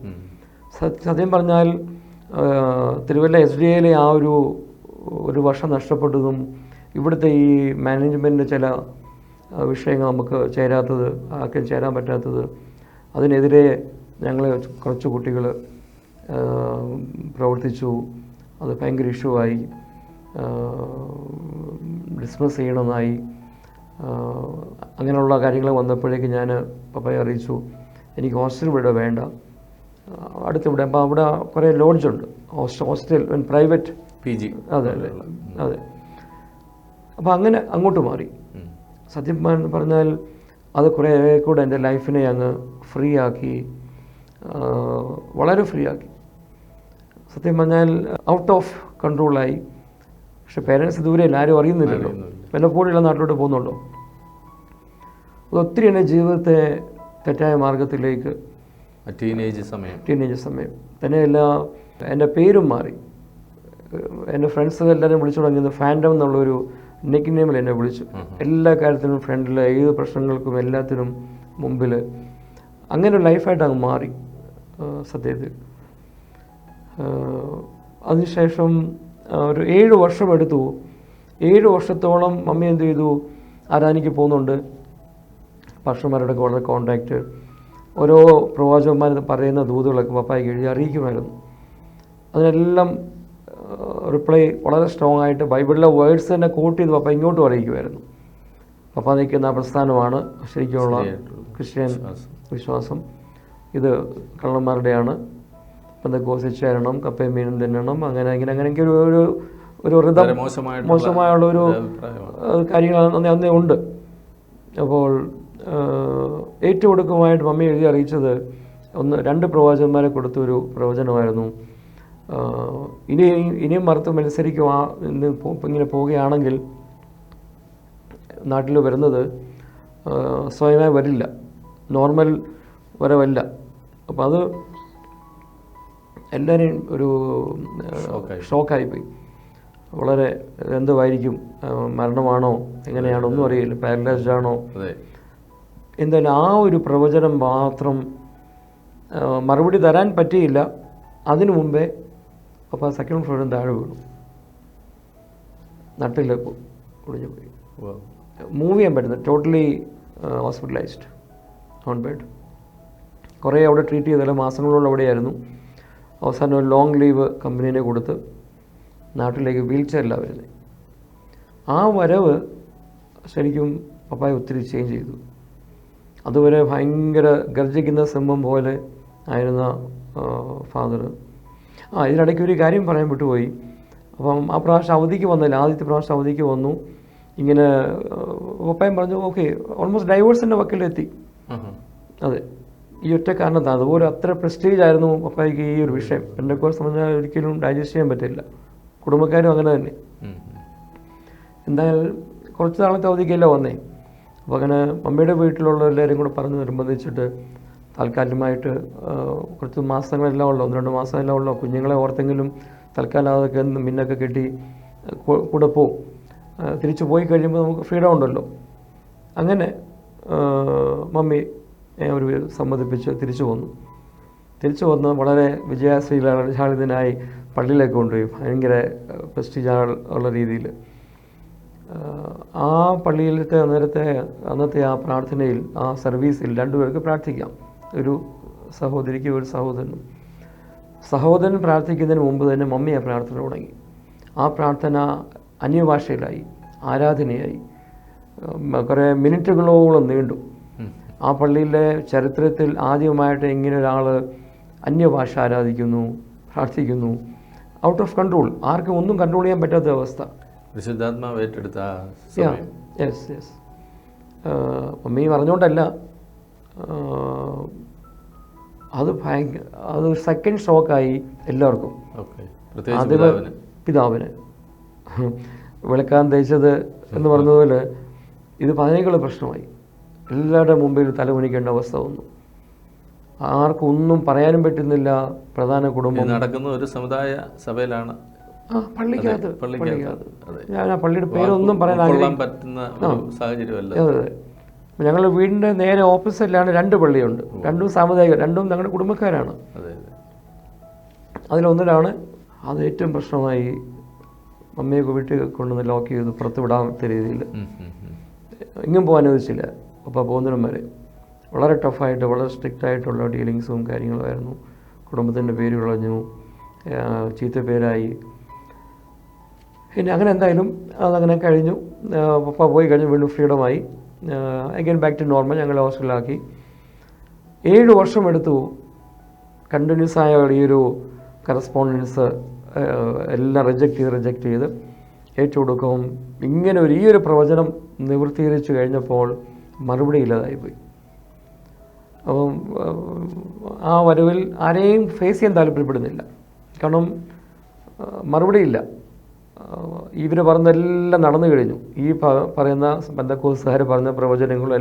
സത്യം പറഞ്ഞാൽ തിരുവല്ല SDAയിലെ ആ ഒരു വർഷം നഷ്ടപ്പെട്ടതും ഇവിടുത്തെ ഈ മാനേജ്മെൻറ്റിൻ്റെ ചില വിഷയങ്ങൾ നമുക്ക് ആർക്കും ചേരാൻ പറ്റാത്തത്, അതിനെതിരെ ഞങ്ങൾ കുറച്ച് കുട്ടികൾ പ്രവർത്തിച്ചു. അത് ഭയങ്കര ഇഷ്യൂ ആയി. ഡിസ്മിസ് ചെയ്യണമെന്നായി. അങ്ങനെയുള്ള കാര്യങ്ങൾ വന്നപ്പോഴേക്ക് ഞാൻ പപ്പയെ അറിയിച്ചു, എനിക്ക് ഹോസ്റ്റൽ ഇവിടെ വേണ്ട, അടുത്തിവിടെ. അപ്പോൾ അവിടെ കുറേ ലോഡ്ജുണ്ട്, ഹോസ്റ്റൽ പ്രൈവറ്റ് PG. അതെ. അപ്പോൾ അങ്ങനെ അങ്ങോട്ട് മാറി. സത്യം പറഞ്ഞാൽ അത് കുറേ കൂടെ എൻ്റെ ലൈഫിനെ അങ്ങ് ഫ്രീ ആക്കി, വളരെ ഫ്രീ ആക്കി. സത്യം പറഞ്ഞാൽ ഔട്ട് ഓഫ് കൺട്രോളായി. പക്ഷെ പേരൻസ് ദൂരെയില്ല, ആരും അറിയുന്നില്ലല്ലോ. വല്ലപ്പോഴുള്ള നാട്ടിലോട്ട് പോകുന്നുണ്ടോ. അതൊത്തിരി എൻ്റെ ജീവിതത്തെ തെറ്റായ മാർഗത്തിലേക്ക്, ടീനേജ് സമയം തന്നെയല്ല, എൻ്റെ പേരും മാറി. എൻ്റെ ഫ്രണ്ട്സ് എല്ലാവരും വിളിച്ചു തുടങ്ങിയത് ഫാൻഡം എന്നുള്ളൊരു നെക്ക് നെയിമിൽ എന്നെ വിളിച്ചു. എല്ലാ കാര്യത്തിനും ഫ്രണ്ടിൽ, ഏത് പ്രശ്നങ്ങൾക്കും എല്ലാത്തിനും മുമ്പിൽ. അങ്ങനെ ഒരു ലൈഫായിട്ട് അങ്ങ് മാറി സത്യത്തിൽ. അതിനുശേഷം ഒരു 7 വർഷം എടുത്തു. 7 വർഷത്തോളം മമ്മി എന്ത് ചെയ്തു, ആരാധനയ്ക്ക് പോകുന്നുണ്ട്. പാസ്റ്റർമാരുടെ വളരെ കോണ്ടാക്റ്റ്, ഓരോ പ്രവാചകന്മാർ പറയുന്ന ദൂതുകളൊക്കെ പപ്പായ്ക്ക് എഴുതി അറിയിക്കുമായിരുന്നു. അതിനെല്ലാം റിപ്ലൈ വളരെ സ്ട്രോങ് ആയിട്ട് ബൈബിളിലെ വേർഡ്സ് തന്നെ കോട്ട് ചെയ്ത് പപ്പ ഇങ്ങോട്ടും അറിയിക്കുമായിരുന്നു. പപ്പ നിൽക്കുന്ന പ്രസ്ഥാനമാണ് ശരിക്കുമുള്ള ക്രിസ്ത്യൻ വിശ്വാസം. ഇത് കള്ളന്മാരുടെയാണ്. പെന്തക്കോസ്ത് ചേരണം, കപ്പയും മീനും തിന്നണം, അങ്ങനെയൊക്കെ ഒരു ഋതം, മോശമായുള്ള ഒരു കാര്യങ്ങൾ അന്നേ ഉണ്ട്. അപ്പോൾ ഏറ്റവും ഒടുക്കമായിട്ട് മമ്മി എഴുതി അറിയിച്ചത് 2 പ്രവാചകന്മാരെ കൊടുത്തൊരു പ്രവചനമായിരുന്നു. ഇനിയും മറുത്ത് മത്സരിക്കുക ഇങ്ങനെ പോവുകയാണെങ്കിൽ നാട്ടിൽ വരുന്നത് സ്വയമായി വരില്ല, നോർമൽ വരവല്ല. അപ്പോൾ അത് എല്ലാവരെയും ഒരു ഷോക്കായിപ്പോയി. വളരെ എന്തുമായിരിക്കും, മരണമാണോ എങ്ങനെയാണോ ഒന്നും അറിയില്ല, പാരലൈസ്ഡ് ആണോ. എന്തായാലും ആ ഒരു പ്രവചനം മാത്രം മറുപടി തരാൻ പറ്റിയില്ല. അതിനു മുമ്പേ അപ്പോൾ സെക്കൻഡ് ഫ്ലോറിൽ താഴെ വീണു, നട്ടിൽ ഒടിഞ്ഞു പോയി. മൂവ് ചെയ്യാൻ പറ്റുന്നത്, ടോട്ടലി ഹോസ്പിറ്റലൈസ്ഡ് ഓൺ ബെഡ്. കുറേ അവിടെ ട്രീറ്റ് ചെയ്തല്ല, മാസങ്ങളോളം അവിടെയായിരുന്നു. അവസാനം ഒരു ലോങ് ലീവ് കമ്പനീനെ കൊടുത്ത് നാട്ടിലേക്ക് വീൽ ചെയറിലാണ് വരുന്നത്. ആ വരവ് ശരിക്കും പപ്പായ ഒത്തിരി ചേഞ്ച് ചെയ്തു. അതുവരെ ഭയങ്കര ഗർജിക്കുന്ന സിംഹം പോലെ ആയിരുന്ന ഫാദർ. ഇതിനിടയ്ക്ക് ഒരു കാര്യം പറയാൻ വിട്ടുപോയി. അപ്പം ആ പ്രാവശ്യം അവധിക്ക് വന്നില്ല, ആദ്യത്തെ പ്രാവശ്യം അവധിക്ക് വന്നു. ഇങ്ങനെ പപ്പായം പറഞ്ഞു, ഓക്കെ ഓൾമോസ്റ്റ് ഡൈവേഴ്സിൻ്റെ വക്കിലെത്തി. അതെ, ഈ ഒറ്റ കാരണത്താണ്. അതുപോലെ അത്ര പ്രസ്റ്റീജ് ആയിരുന്നു പപ്പായ്ക്ക് ഈ ഒരു വിഷയം. പെന്തക്കോസ്ത് പറഞ്ഞാൽ ഒരിക്കലും ഡൈജസ്റ്റ് ചെയ്യാൻ പറ്റില്ല. കുടുംബക്കാരും അങ്ങനെ തന്നെ. എന്തായാലും കുറച്ച് നാളത്തെ അവധിക്കല്ല വന്നേ. അപ്പോൾ അങ്ങനെ മമ്മിയുടെ വീട്ടിലുള്ള എല്ലാവരും കൂടെ പറഞ്ഞ് നിർബന്ധിച്ചിട്ട് താൽക്കാലികമായിട്ട് കുറച്ച് മാസങ്ങളെല്ലാം ഉള്ളൂ, 1-2 മാസമെല്ലാം ഉള്ളൂ, കുഞ്ഞുങ്ങളെ ഓർത്തെങ്കിലും തൽക്കാലം അതൊക്കെ മിന്നൊക്കെ കെട്ടി കൂടെ പോവും. തിരിച്ചു പോയി കഴിയുമ്പോൾ നമുക്ക് ഫ്രീഡം ഉണ്ടല്ലോ. അങ്ങനെ മമ്മി ഒരു സമ്മതിപ്പിച്ച് തിരിച്ചു വന്ന് വളരെ വിജയശ്രീലാളിതനായി പള്ളിയിലേക്ക് കൊണ്ടുപോയി. ഭയങ്കര പ്രസ്റ്റീജ് ഉള്ള രീതിയിൽ ആ പള്ളിയിലത്തെ അന്നത്തെ ആ പ്രാർത്ഥനയിൽ, ആ സർവീസിൽ 2 പേർക്ക് പ്രാർത്ഥിക്കാം. ഒരു സഹോദരിക്ക് ഒരു സഹോദരൻ പ്രാർത്ഥിക്കുന്നതിന് മുമ്പ് തന്നെ മമ്മി ആ പ്രാർത്ഥന തുടങ്ങി. ആ പ്രാർത്ഥന അന്യഭാഷയിലായി, ആരാധനയായി, കുറേ മിനിറ്റുകളോളം നീണ്ടു. ആ പള്ളിയിലെ ചരിത്രത്തിൽ ആദ്യമായിട്ട് ഇങ്ങനെ ഒരാൾ അന്യഭാഷ ആരാധിക്കുന്നു, പ്രാർത്ഥിക്കുന്നു. ഔട്ട് ഓഫ് കൺട്രോൾ, ആർക്കും ഒന്നും കൺട്രോൾ ചെയ്യാൻ പറ്റാത്ത അവസ്ഥ. വിശുദ്ധാത്മാവ് ഏറ്റെടുത്ത. യെസ്. മമ്മി പറഞ്ഞുകൊണ്ടല്ല, അത് സെക്കൻഡ് ഷോക്കായി എല്ലാവർക്കും. ആദ്യമേ പിതാവിന് വിളക്കാൻ തേച്ചത് എന്ന് പറഞ്ഞതുപോലെ ഇത് പതിനേക്കുള്ള പ്രശ്നമായി. എല്ലാവരുടെ മുമ്പിൽ തലമുനിക്കേണ്ട അവസ്ഥ വന്നു. ആർക്കും ഒന്നും പറയാനും പറ്റുന്നില്ല. പ്രധാന കുടുംബം നടക്കുന്ന ഒരു സമുദായ സഭയിലാണ്, പള്ളിക്കകത്ത്. ഞാൻ ആ പള്ളിയുടെ പേരൊന്നും പറയാൻ പറ്റുന്ന സാഹചര്യമല്ല. അതെ, ഞങ്ങളുടെ വീടിൻ്റെ നേരെ ഓപ്പോസിറ്റിലാണ് 2 പള്ളിയുണ്ട്. 2 സാമുദായിക, 2 ഞങ്ങളുടെ കുടുംബക്കാരാണ്. അതിലൊന്നിലാണ് അത് ഏറ്റവും പ്രശ്നമായി. മമ്മിയൊക്കെ വീട്ടിൽ കൊണ്ടുവന്ന് ലോക്ക് ചെയ്ത് പുറത്ത് വിടാത്ത രീതിയിൽ ഇങ്ങും പോകാൻ അനുവദിച്ചില്ല. അപ്പോൾ പോകുന്നതിനും വരെ വളരെ ടഫായിട്ട്, വളരെ സ്ട്രിക്റ്റായിട്ടുള്ള ഡീലിങ്സും കാര്യങ്ങളുമായിരുന്നു. കുടുംബത്തിൻ്റെ പേര് കളഞ്ഞു, ചീത്ത പേരായി. പിന്നെ അങ്ങനെ എന്തായാലും അതങ്ങനെ കഴിഞ്ഞു. പപ്പ പോയി കഴിഞ്ഞു, വീണ്ടും ഫ്രീഡമായി. Again back to normal. ഞങ്ങൾ ഹോസ്റ്റലിലാക്കി. 7 വർഷം എടുത്തു കണ്ടിന്യൂസ് ആയ ഈ ഒരു കറസ്പോണ്ടൻസ് എല്ലാം റിജക്റ്റ് ചെയ്ത് ഏറ്റുകൊടുക്കും. ഇങ്ങനെ ഈ ഒരു പ്രവചനം നിവൃത്തീകരിച്ചു കഴിഞ്ഞപ്പോൾ മറുപടി ഇല്ലാതായിപ്പോയി. അപ്പം ആ വരവിൽ ആരെയും ഫേസ് ചെയ്യാൻ താല്പര്യപ്പെടുന്നില്ല. കാരണം മറുപടിയില്ല. ഇവർ പറഞ്ഞെല്ലാം നടന്നു കഴിഞ്ഞു. ഈ പറയുന്ന പെന്തക്കോസ്തുകാർ പറഞ്ഞ പ്രവചനങ്ങളും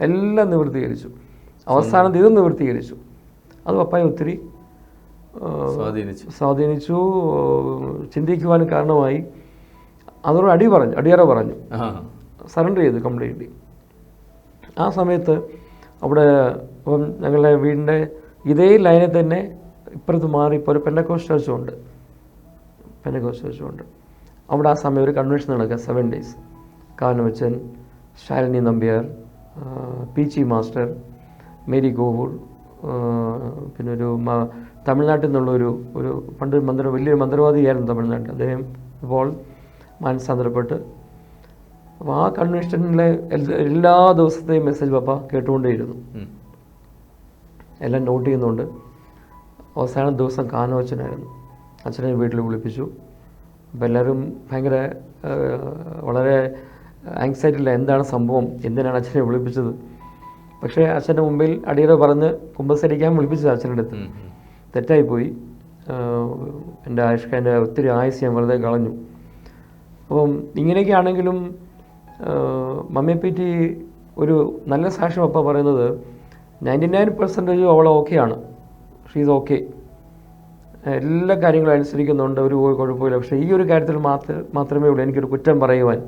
എല്ലാം നിവൃത്തീകരിച്ചു. അവസാനം ഇതും നിവൃത്തീകരിച്ചു. അത് പപ്പായെ ഒത്തിരി സ്വാധീനിച്ചു, ചിന്തിക്കുവാൻ കാരണമായി. അതോട് അടിയറ പറഞ്ഞു, സറണ്ടർ ചെയ്തു കംപ്ലീറ്റ്ലി. ആ സമയത്ത് അവിടെ ഇപ്പം ഞങ്ങളുടെ വീടിൻ്റെ ഇതേ ലൈനിൽ തന്നെ ഇപ്പുറത്ത് മാറി ഇപ്പോൾ ഒരു പെന്തക്കോസ്റ്റ് ചർച്ചുണ്ട്. അവിടെ ആ സമയം ഒരു കൺവെൻഷൻ നടക്കുക, 7 days. കാനവച്ചൻ, ശാലിനി നമ്പ്യാർ, പി.ചി. മാസ്റ്റർ, മേരി ഗോവൂർ, പിന്നെ ഒരു തമിഴ്നാട്ടിൽ നിന്നുള്ള ഒരു പണ്ട് വലിയൊരു മന്ത്രവാദിയായിരുന്നു തമിഴ്നാട്ടിൽ. അദ്ദേഹം ഇപ്പോൾ മാനസാന്തരപ്പെട്ട്. അപ്പോൾ ആ കൺവെൻഷനിലെ എല്ലാ ദിവസത്തെയും മെസ്സേജ് പപ്പ കേട്ടുകൊണ്ടേയിരുന്നു, എല്ലാം നോട്ട് ചെയ്യുന്നുണ്ട്. അവസാന ദിവസം കാനവച്ചനായിരുന്നു. അച്ഛനെ വീട്ടിൽ വിളിപ്പിച്ചു. അപ്പോൾ എല്ലാവരും ഭയങ്കര വളരെ ആങ്സൈറ്റിയില്ല, എന്താണ് സംഭവം, എന്തിനാണ് അച്ഛനെ വിളിപ്പിച്ചത്. പക്ഷേ അച്ഛൻ്റെ മുമ്പിൽ അടിയറ പറഞ്ഞ് കുമ്പസരിക്കാൻ വിളിപ്പിച്ചത് അച്ഛൻ്റെ അടുത്ത്. തെറ്റായിപ്പോയി. എൻ്റെ ഒത്തിരി ആയുസ് ഞാൻ വെറുതെ കളഞ്ഞു. അപ്പം ഇങ്ങനെയൊക്കെ ആണെങ്കിലും മമ്മിയെപ്പറ്റി ഒരു നല്ല സാക്ഷ്യം അപ്പ പറയുന്നത് 99% അവൾ ഓക്കെയാണ്. She is okay. എല്ലാ കാര്യങ്ങളും അനുസരിക്കുന്നുണ്ട്, ഒരു കുഴപ്പമില്ല. പക്ഷേ ഈ ഒരു കാര്യത്തിൽ മാത്രമേ ഉള്ളൂ എനിക്കൊരു കുറ്റം പറയുവാൻ.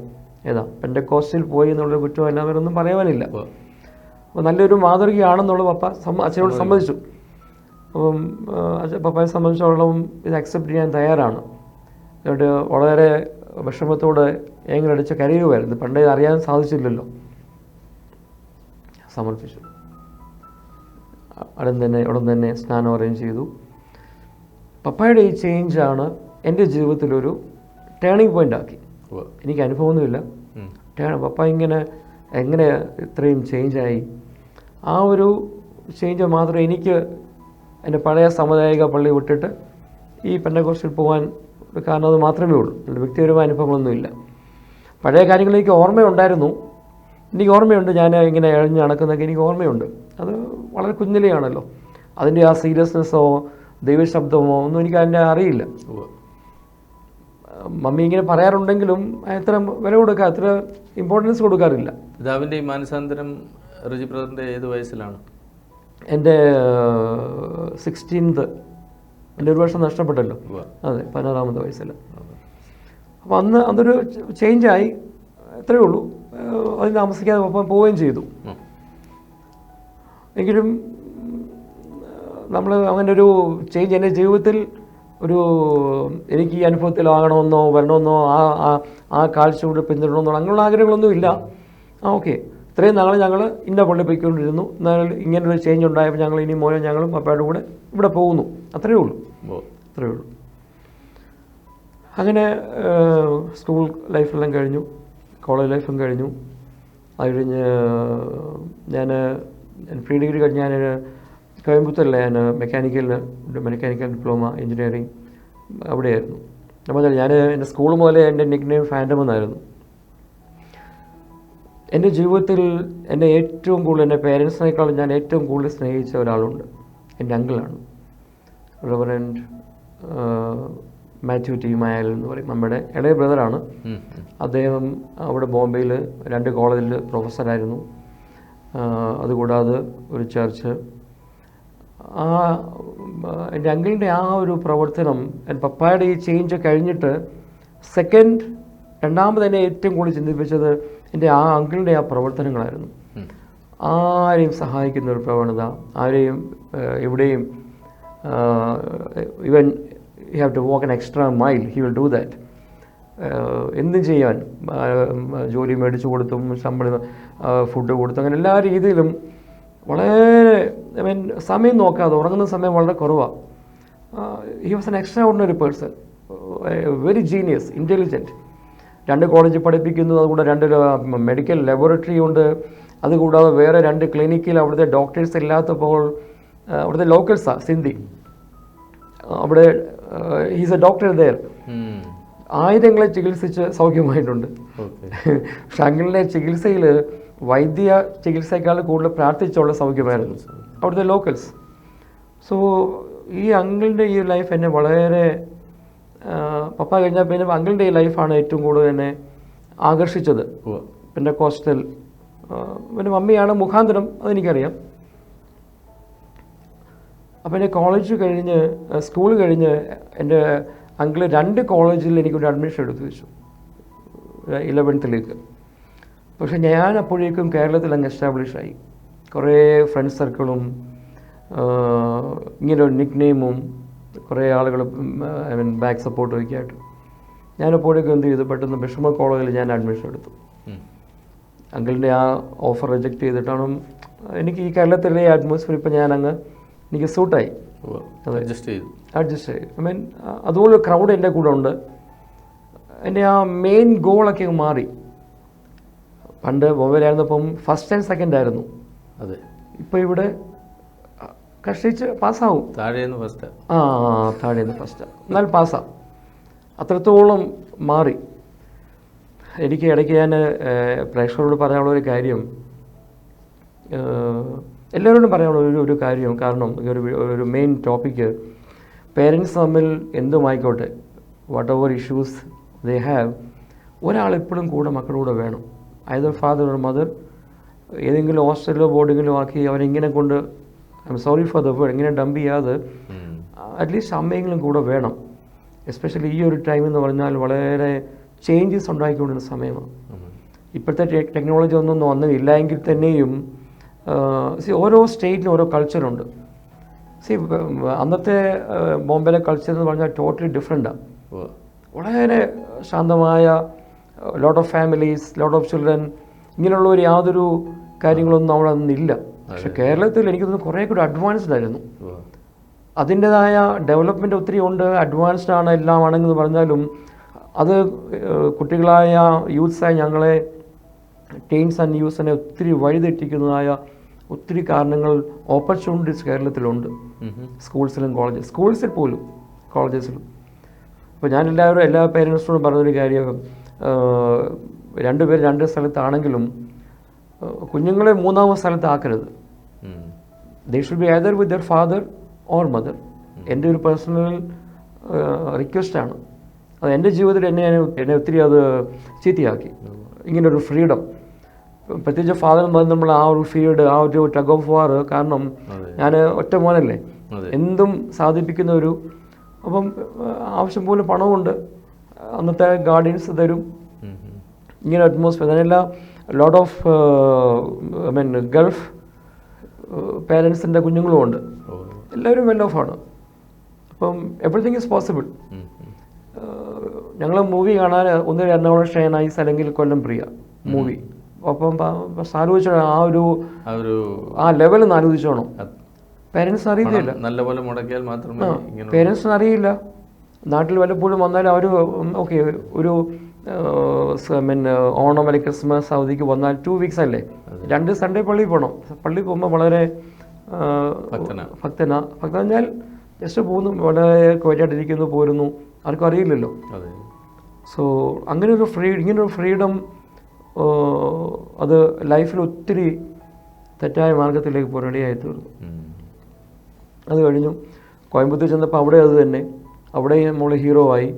ഏതാ പെന്തക്കോസ്റ്റിൽ പോയി എന്നുള്ളൊരു കുറ്റം എല്ലാവരൊന്നും പറയുവാനില്ല. അപ്പോൾ നല്ലൊരു മാതൃകയാണെന്നുള്ളത് അച്ഛനോട് സമ്മതിച്ചു. അപ്പം പപ്പയെ സംബന്ധിച്ചോളം ഇത് അക്സെപ്റ്റ് ചെയ്യാൻ തയ്യാറാണ്. എന്നിട്ട് വളരെ വിഷമത്തോടെ ഏങ്ങലടിച്ച് കരയുമായിരുന്നു. പണ്ടേ അറിയാൻ സാധിച്ചില്ലല്ലോ. സമർപ്പിച്ചു. ഉടൻ തന്നെ സ്നാനം അറേഞ്ച് ചെയ്തു. പപ്പായുടെ ഈ ചേഞ്ചാണ് എൻ്റെ ജീവിതത്തിലൊരു ടേണിംഗ് പോയിൻ്റ് ആക്കി. എനിക്ക് അനുഭവമൊന്നുമില്ല. പപ്പ എങ്ങനെ ഇത്രയും ചേഞ്ചായി, ആ ഒരു ചേഞ്ച് മാത്രം എനിക്ക് എൻ്റെ പഴയ സാമുദായിക പള്ളി വിട്ടിട്ട് ഈ പെന്തക്കോസ്റ്റിൽ പോകാൻ കാരണം അത് മാത്രമേ ഉള്ളൂ. വ്യക്തിപരമായ അനുഭവങ്ങളൊന്നുമില്ല. പഴയ കാര്യങ്ങളിലേക്ക് ഓർമ്മയുണ്ടായിരുന്നു. എനിക്ക് ഓർമ്മയുണ്ട്, ഞാൻ ഇങ്ങനെ എഴഞ്ഞ് നടക്കുന്നതൊക്കെ എനിക്ക് ഓർമ്മയുണ്ട്. അത് വളരെ കുഞ്ഞിലെയാണല്ലോ. അതിൻ്റെ ആ സീരിയസ്നെസ്സോ ദൈവശബ്ദമോ ഒന്നും എനിക്ക് അതിൻ്റെ അറിയില്ല. മമ്മി ഇങ്ങനെ പറയാറുണ്ടെങ്കിലും അത്ര വില അത്ര ഇമ്പോർട്ടൻസ് കൊടുക്കാറില്ല. പിതാവിൻ്റെ ഈ മാനസാന്തരം റിജി ബ്രദറിൻ്റെ ഏത് വയസ്സിലാണ്? എൻ്റെ 16th, എൻ്റെ ഒരു വർഷം നഷ്ടപ്പെട്ടല്ലോ. അതെ, 16ാമത്തെ വയസ്സിൽ. അപ്പോൾ അതൊരു ചേഞ്ചായി, അത്രയേ ഉള്ളൂ. അതിന് താമസിക്കാതെ ഒപ്പം പോവുകയും ചെയ്തു. എങ്കിലും നമ്മൾ അങ്ങനെ ഒരു ചേഞ്ച് എൻ്റെ ജീവിതത്തിൽ എനിക്ക് ഈ അനുഭവത്തിലാകണമെന്നോ വരണമെന്നോ ആ കാഴ്ചയോട് പിന്തുടരണമെന്നോ അങ്ങനെയുള്ള ആഗ്രഹങ്ങളൊന്നും ഇല്ല. ഓക്കെ, ഇത്രയും നാളെ ഞങ്ങൾ ഇന്ന പള്ളി പോയിക്കൊണ്ടിരുന്നു, എന്നാൽ ഇങ്ങനൊരു ചേഞ്ച് ഉണ്ടായപ്പോൾ ഞങ്ങൾ ഇനി മോനെ ഞങ്ങളും പപ്പയുടെ കൂടെ ഇവിടെ പോകുന്നു. അത്രയേ ഉള്ളൂ. അങ്ങനെ സ്കൂൾ ലൈഫെല്ലാം കഴിഞ്ഞു, കോളേജ് ലൈഫും കഴിഞ്ഞു. അത് കഴിഞ്ഞ് ഞാൻ പ്രീ ഡിഗ്രി കഴിഞ്ഞ് ഞാൻ കോയമ്പത്തൂരിൽ ഞാൻ മെക്കാനിക്കൽ ഡിപ്ലോമ എഞ്ചിനീയറിങ് അവിടെയായിരുന്നു. അപ്പോൾ ഞാൻ എൻ്റെ സ്കൂൾ മുതലേ എൻ്റെ നിക്നെയിം ഫാൻഡം എന്നായിരുന്നു. എൻ്റെ ജീവിതത്തിൽ എന്നെ ഏറ്റവും കൂടുതൽ, എൻ്റെ പേരൻസിനേക്കാളും ഞാൻ ഏറ്റവും കൂടുതൽ സ്നേഹിച്ച ഒരാളുണ്ട്. എൻ്റെ അങ്കിളാണ്, റെവറൻഡ് മാത്യു ടി മായൽ എന്ന് പറയും. നമ്മുടെ ഇളയ ബ്രദറാണ്. അദ്ദേഹം അവിടെ ബോംബെയിൽ 2 കോളേജിൽ പ്രൊഫസറായിരുന്നു. അതുകൂടാതെ ഒരു ചർച്ച്. എൻ്റെ അങ്കിളിൻ്റെ ആ ഒരു പ്രവർത്തനം, എൻ്റെ പപ്പായുടെ ഈ ചേഞ്ച് കഴിഞ്ഞിട്ട് രണ്ടാമത് എന്നെ ഏറ്റവും കൂടുതൽ ചിന്തിപ്പിച്ചത് എൻ്റെ ആ അങ്കിളിൻ്റെ ആ പ്രവർത്തനങ്ങളായിരുന്നു. ആരെയും സഹായിക്കുന്ന ഒരു പ്രവണത, ആരെയും എവിടെയും even you have to walk an extra mile, he will do that. എന്തും ചെയ്യാൻ, ജോലി മേടിച്ചു കൊടുത്തും ശമ്പളം ഫുഡ് കൊടുത്തും അങ്ങനെ എല്ലാ രീതിയിലും വളരെ സമയം നോക്കാതെ, ഉറങ്ങുന്ന സമയം വളരെ കുറവാണ്. He was an extra ordinary person, very genius, intelligent. 2 കോളേജിൽ പഠിപ്പിക്കുന്നു, അതുകൂടെ 2 മെഡിക്കൽ ലബോറട്ടറി ഉണ്ട്. അതുകൂടാതെ വേറെ 2 ക്ലിനിക്കിൽ അവിടുത്തെ ഡോക്ടേഴ്സ് ഇല്ലാത്തപ്പോൾ അവിടുത്തെ ലോക്കൽസാണ് സിന്ധി, അവിടെ ഹീസ് എ ഡോക്ടർ ദെയർ. ആയിരങ്ങളെ ചികിത്സിച്ച് സൗഖ്യമായിട്ടുണ്ട്. പക്ഷെ അങ്കിളിൻ്റെ ചികിത്സയിൽ വൈദ്യ ചികിത്സയേക്കാൾ കൂടുതൽ പ്രാർത്ഥിച്ചുള്ള സൗഖ്യമായിരുന്നു അവിടുത്തെ ലോക്കൽസ്. സോ ഈ അങ്കിളിൻ്റെ ഈ ലൈഫ് എന്നെ വളരെ, പപ്പ കഴിഞ്ഞാൽ പിന്നെ അങ്കിളിൻ്റെ ഈ ലൈഫാണ് ഏറ്റവും കൂടുതൽ എന്നെ ആകർഷിച്ചത്. പെന്തക്കോസ്റ്റൽ പിന്നെ മമ്മിയാണ് മുഖാന്തരം, അതെനിക്കറിയാം. അപ്പോൾ എൻ്റെ കോളേജ് കഴിഞ്ഞ്, സ്കൂൾ കഴിഞ്ഞ് എൻ്റെ അങ്കിൾ 2 കോളേജിൽ എനിക്കൊരു അഡ്മിഷൻ എടുത്തു വെച്ചു 11th. പക്ഷെ ഞാൻ അപ്പോഴേക്കും കേരളത്തിൽ അങ്ങ് എസ്റ്റാബ്ലിഷായി. കുറേ ഫ്രണ്ട് സർക്കിളും ഇങ്ങനെ ഒരു നിക് നെയിമും കുറേ ആളുകൾ ബാക്ക് സപ്പോർട്ടും ഒക്കെ ആയിട്ട് ഞാനപ്പോഴേക്കും എന്ത് ചെയ്തു, പെട്ടെന്ന് ബിഷമ കോളേജിൽ ഞാൻ അഡ്മിഷൻ എടുത്തു. അങ്കിളിൻ്റെ ആ ഓഫർ റിജക്റ്റ് ചെയ്തിട്ടാണ് എനിക്ക് ഈ കേരളത്തിലെ അറ്റ്മോസ്ഫിയർ ഇപ്പം എനിക്ക് സൂട്ടായി, അഡ്ജസ്റ്റ് ചെയ്തു. അതുപോലെ ക്രൗഡ് എൻ്റെ കൂടെ ഉണ്ട്. എൻ്റെ ആ മെയിൻ ഗോളൊക്കെ മാറി. പണ്ട് ബോംബെയിലായിരുന്നപ്പം ഫസ്റ്റ് ആൻഡ് സെക്കൻഡ് ആയിരുന്നു. അതെ, ഇപ്പോൾ ഇവിടെ കഷ്ടിച്ച് പാസ്സാവും. താഴേന്ന് ഫസ്റ്റ്, താഴേന്ന് ഫസ്റ്റ്, എന്നാൽ പാസ്സാവും. അത്രത്തോളം മാറി. എനിക്ക് ഇടയ്ക്ക് ഞാൻ പ്രേക്ഷകരോട് പറയാനുള്ള ഒരു കാര്യം, എല്ലാവരോടും പറയാനുള്ള ഒരു കാര്യം, കാരണം ഒരു മെയിൻ ടോപ്പിക്ക്, പേരൻസ് തമ്മിൽ എന്തുമായിക്കോട്ടെ, whatever issues they have, ഒരാളെപ്പോഴും കൂടെ മക്കളുടെ വേണം. Either father or mother. ഏതെങ്കിലും ഹോസ്റ്റലിലോ ബോർഡിങ്ങിലോ ആക്കി അവരിങ്ങനെ കൊണ്ട്, I'm sorry for the word, ഇങ്ങനെ ഡംപ് ചെയ്യാതെ അറ്റ്ലീസ്റ്റ് അമ്മയെങ്കിലും കൂടെ വേണം. എസ്പെഷ്യലി ഈ ഒരു ടൈം എന്ന് പറഞ്ഞാൽ വളരെ ചേഞ്ചസ് ഉണ്ടാക്കിക്കൊണ്ടിരുന്ന സമയമാണ്. ഇപ്പോഴത്തെ ടെക്നോളജി ഒന്നും വന്നില്ല എങ്കിൽ തന്നെയും ഓരോ സ്റ്റേറ്റിനും ഓരോ കൾച്ചറുണ്ട്. അന്നത്തെ ബോംബെയിലെ കൾച്ചർ എന്ന് പറഞ്ഞാൽ ടോട്ടലി ഡിഫറെൻറ്റാണ്. വളരെ ശാന്തമായ lot of families, lot of children, ഇങ്ങനെയുള്ള ഒരു യാതൊരു കാര്യങ്ങളൊന്നും അവിടെ അന്നില്ല. പക്ഷെ കേരളത്തിൽ എനിക്ക് തോന്നുന്നു കുറേ കൂടി അഡ്വാൻസ്ഡ് ആയിരുന്നു. അതിൻ്റെതായ ഡെവലപ്മെൻറ്റ് ഒത്തിരി ഉണ്ട്, അഡ്വാൻസ്ഡ് ആണ് എല്ലാം ആണെന്ന് പറഞ്ഞാലും അത് കുട്ടികളായ യൂത്ത്സായ ഞങ്ങളെ ടീൻസ് ആൻഡ് യൂത്ത്സിനെ ഒത്തിരി വഴിതെറ്റിക്കുന്നതായ ഒത്തിരി കാരണങ്ങൾ, ഓപ്പർച്യൂണിറ്റീസ് കേരളത്തിലുണ്ട്. സ്കൂൾസിലും സ്കൂൾസിൽ പോലും കോളേജസിലും. അപ്പോൾ ഞാൻ എല്ലാ പേരൻസിനോടും പറഞ്ഞൊരു കാര്യം, രണ്ടുപേർ രണ്ട് സ്ഥലത്താണെങ്കിലും കുഞ്ഞുങ്ങളെ മൂന്നാമത് സ്ഥലത്താക്കരുത്. They should be either with the father or mother. എൻ്റെ ഒരു പേഴ്സണൽ റിക്വസ്റ്റാണ്. അത് എൻ്റെ ജീവിതത്തിൽ എന്നെ ഒത്തിരി അത് ചീത്തയാക്കി. ഇങ്ങനൊരു ഫ്രീഡം, പ്രത്യേകിച്ച് ഫാദർ എന്ന് പറഞ്ഞാൽ നമ്മൾ ആ ഒരു ഫീൽഡ്, ആ ഒരു ടഗ് ഓഫ് വാർ. കാരണം ഞാൻ ഒറ്റ മോനല്ലേ, എന്തും സാധിപ്പിക്കുന്ന ഒരു, അപ്പം ആവശ്യം പോലെ പണമുണ്ട്, അന്നത്തെ ഗാർഡിയൻസ് തരും, ഇങ്ങനെ അറ്റ്മോസ്ഫിയർ. അതിനെല്ലാം ലോട്ട് ഓഫ് ഗൾഫ് പേരൻസിൻ്റെ കുഞ്ഞുങ്ങളും ഉണ്ട്. എല്ലാവരും വെൽ ഓഫാണ്. അപ്പം എവറിത്തിങ് ഈസ് പോസിബിൾ. ഞങ്ങൾ മൂവി കാണാൻ ഒന്ന് എറണാകുളം ഷൈൻ ഐസ് അല്ലെങ്കിൽ കൊല്ലം പ്രിയ മൂവി. അപ്പം ആലോചിച്ചോ ആ ലെവലൊന്ന് ആലോചിച്ചോണം. പേരൻസിന് അറിയത്തില്ല, നല്ലപോലെ മുടക്കിയാൽ മാത്രമേ. പേരൻസിന് അറിയില്ല. നാട്ടിൽ വല്ലപ്പോഴും വന്നാൽ അവർ ഓക്കെ ഒരു ഓണം അല്ലെങ്കിൽ ക്രിസ്മസ് അവധിക്ക് വന്നാൽ 2 വീക്സ് അല്ലേ, 2 സൺഡേ പള്ളിയിൽ പോകണം. പള്ളിയിൽ പോകുമ്പോൾ വളരെ ഭക്തന പറഞ്ഞാൽ ജസ്റ്റ് പോകുന്നു, വളരെ ക്വയറ്റായിട്ടിരിക്കുന്നു, പോരുന്നു, ആർക്കും അറിയില്ലല്ലോ. സോ ഇങ്ങനൊരു ഫ്രീഡം അത് ലൈഫിൽ ഒത്തിരി തെറ്റായ മാർഗത്തിലേക്ക് ഇപ്പോൾ റെഡിയായി തീർന്നു. അത് കഴിഞ്ഞു കോയമ്പത്തൂർ ചെന്നപ്പോൾ അവിടെ അത് തന്നെ, അവിടെ നമ്മൾ ഹീറോ ആയി.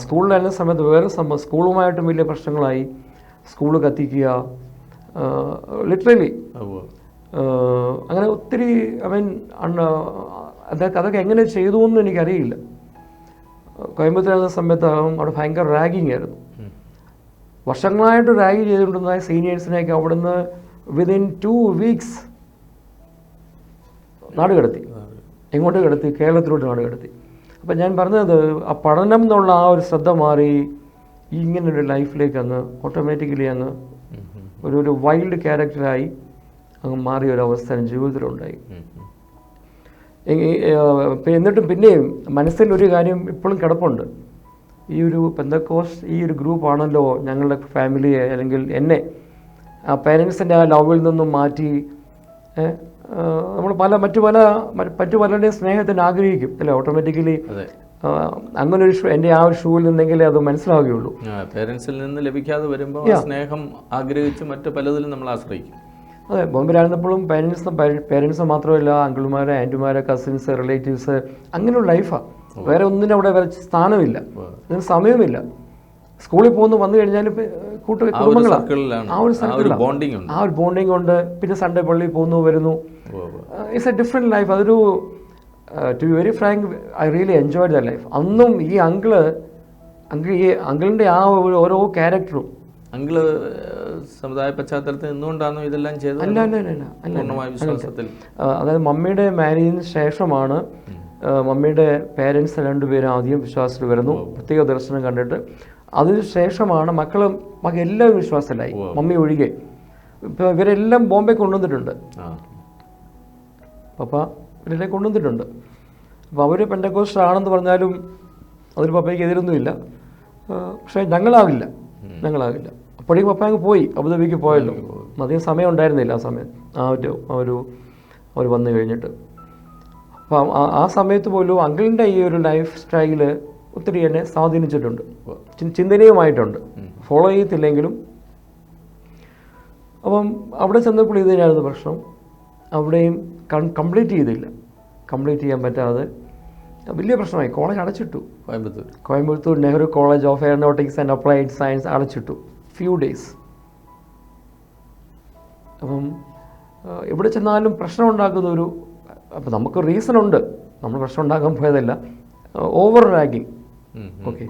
സ്കൂളിലായിരുന്ന സമയത്ത് വേറെ സ്കൂളുമായിട്ടും വലിയ പ്രശ്നങ്ങളായി. സ്കൂൾ കത്തിക്കുക, ലിറ്ററലി അങ്ങനെ ഒത്തിരി. അതൊക്കെ എങ്ങനെ ചെയ്തു എന്ന് എനിക്കറിയില്ല. കോയമ്പത്തൂരായിരുന്ന സമയത്ത് അവിടെ ഭയങ്കര റാഗിങ് ആയിരുന്നു. വർഷങ്ങളായിട്ട് റാഗ് ചെയ്തുകൊണ്ടിരുന്ന സീനിയേഴ്സിനെയൊക്കെ അവിടുന്ന് വിതിൻ 2 വീക്സ് നാട് കടത്തി. എങ്ങോട്ട് കടത്തി? കേരളത്തിലോട്ട് നാട് കടത്തി. അപ്പം ഞാൻ പറഞ്ഞത്, ആ പഠനം എന്നുള്ള ആ ഒരു ശ്രദ്ധ മാറി ഇങ്ങനൊരു ലൈഫിലേക്ക് അങ്ങ് ഓട്ടോമാറ്റിക്കലി അങ്ങ് ഒരു വൈൽഡ് ക്യാരക്ടറായി അങ്ങ് മാറിയ ഒരവസ്ഥ ജീവിതത്തിലുണ്ടായി. എന്നിട്ടും പിന്നെയും മനസ്സിൽ ഒരു കാര്യം ഇപ്പോഴും കിടപ്പുണ്ട്. ഈ ഒരു പെന്തക്കോസ്റ്റ് ഈ ഒരു ഗ്രൂപ്പാണല്ലോ ഞങ്ങളുടെ ഫാമിലിയെ അല്ലെങ്കിൽ എന്നെ ആ പേരൻസിൻ്റെ ആ ലവിൽ നിന്നും മാറ്റി നമ്മൾ മറ്റു പലരുടെയും സ്നേഹത്തിന് ആഗ്രഹിക്കും അല്ലേ, ഓട്ടോമാറ്റിക്കലി. അങ്ങനെ ഒരു എൻ്റെ ആ ഒരു ഷൂവിൽ നിന്നെങ്കിലേ അത് മനസ്സിലാവുകയുള്ളൂ. പേരൻസിൽ നിന്ന് ലഭിക്കാതെ വരുമ്പോൾ സ്നേഹം ആഗ്രഹിച്ച് മറ്റു പലതിലും നമ്മൾ ആശ്രയിക്കും. അതെ, ബോംബെയിലായിരുന്നപ്പോഴും പേരൻസ് മാത്രമല്ല, അങ്കിൾമാരെ, ആൻറ്റിമാരെ, കസിൻസ്, റിലേറ്റീവ്സ്, അങ്ങനെയുള്ള ലൈഫാണ്. വേറെ ഒന്നിനും അവിടെ വേറെ സ്ഥാനമില്ല, അതിന് സമയമില്ല. സ്കൂളിൽ പോകുന്നു വന്നു കഴിഞ്ഞാൽ കുടുംബങ്ങളാണ്, ആ ഒരു സർക്കിളാണ്, ആ ഒരു ബോണ്ടിങ് കൊണ്ട്. പിന്നെ സൺഡേ പള്ളിയിൽ പോകുന്നു വരുന്നു. It's a different life. അതൊരു to be very frank, I really enjoyed the life. അന്നും ഈ അങ്കിളിൻ്റെ ആ ഓരോ ക്യാരക്ടറും. അങ്കിള് സമുദായ പശ്ചാത്തലത്തിൽ നിന്നുകൊണ്ടാണോ ഇതെല്ലാം ചെയ്തത്? അല്ല. അതായത് മമ്മിയുടെ മാരേജിന് ശേഷമാണ് മമ്മിയുടെ പേരൻസ് രണ്ടുപേരും ആദ്യം വിശ്വാസത്തിൽ വരുന്നു, പ്രത്യേക ദർശനം കണ്ടിട്ട്. അതിനുശേഷമാണ് മക്കൾ എല്ലാവരും വിശ്വാസത്തിലായി, മമ്മി ഒഴികെ. ഇപ്പോൾ ഇവരെല്ലാം ബോംബെ കൊണ്ടുവന്നിട്ടുണ്ട്, പപ്പ ഇവരെല്ലാം കൊണ്ടുവന്നിട്ടുണ്ട്. അപ്പോൾ അവർ പെന്തക്കോസ്റ്റ് ആണെന്ന് പറഞ്ഞാലും അതിൽ പപ്പയ്ക്ക് എതിരൊന്നുമില്ല. പക്ഷേ ഞങ്ങളാകില്ല. അപ്പോഴേക്കും പപ്പ അങ്ങ് പോയി, അബുദാബിക്ക് പോയല്ലോ. അധികം സമയം ഉണ്ടായിരുന്നില്ല ആ സമയത്ത്, അവർ വന്നു കഴിഞ്ഞിട്ട്. അപ്പം ആ സമയത്ത് പോലും അങ്കിളിൻ്റെ ഈ ഒരു ലൈഫ് സ്റ്റൈല് ഒത്തിരി എന്നെ സ്വാധീനിച്ചിട്ടുണ്ട്, ചിന്തനീയമായിട്ടുണ്ട്. ഫോളോ ചെയ്യത്തില്ലെങ്കിലും. അപ്പം അവിടെ ചെന്നപ്പോൾ ഇത് തന്നെയായിരുന്നു പ്രശ്നം. അവിടെയും കംപ്ലീറ്റ് ചെയ്യാൻ പറ്റാതെ വലിയ പ്രശ്നമായി. കോളേജ് അടച്ചിട്ടു. Coimbatore Nehru college of aeronautics and applied science അടച്ചിട്ടു ഫ്യൂ ഡേയ്സ്. അപ്പം എവിടെ ചെന്നാലും പ്രശ്നം ഉണ്ടാക്കുന്ന അപ്പം നമുക്ക് റീസൺ ഉണ്ട്. നമ്മൾ പ്രശ്നം ഉണ്ടാക്കാൻ പോയതല്ല, ഓവർ റാഗിങ്. ഓക്കെ,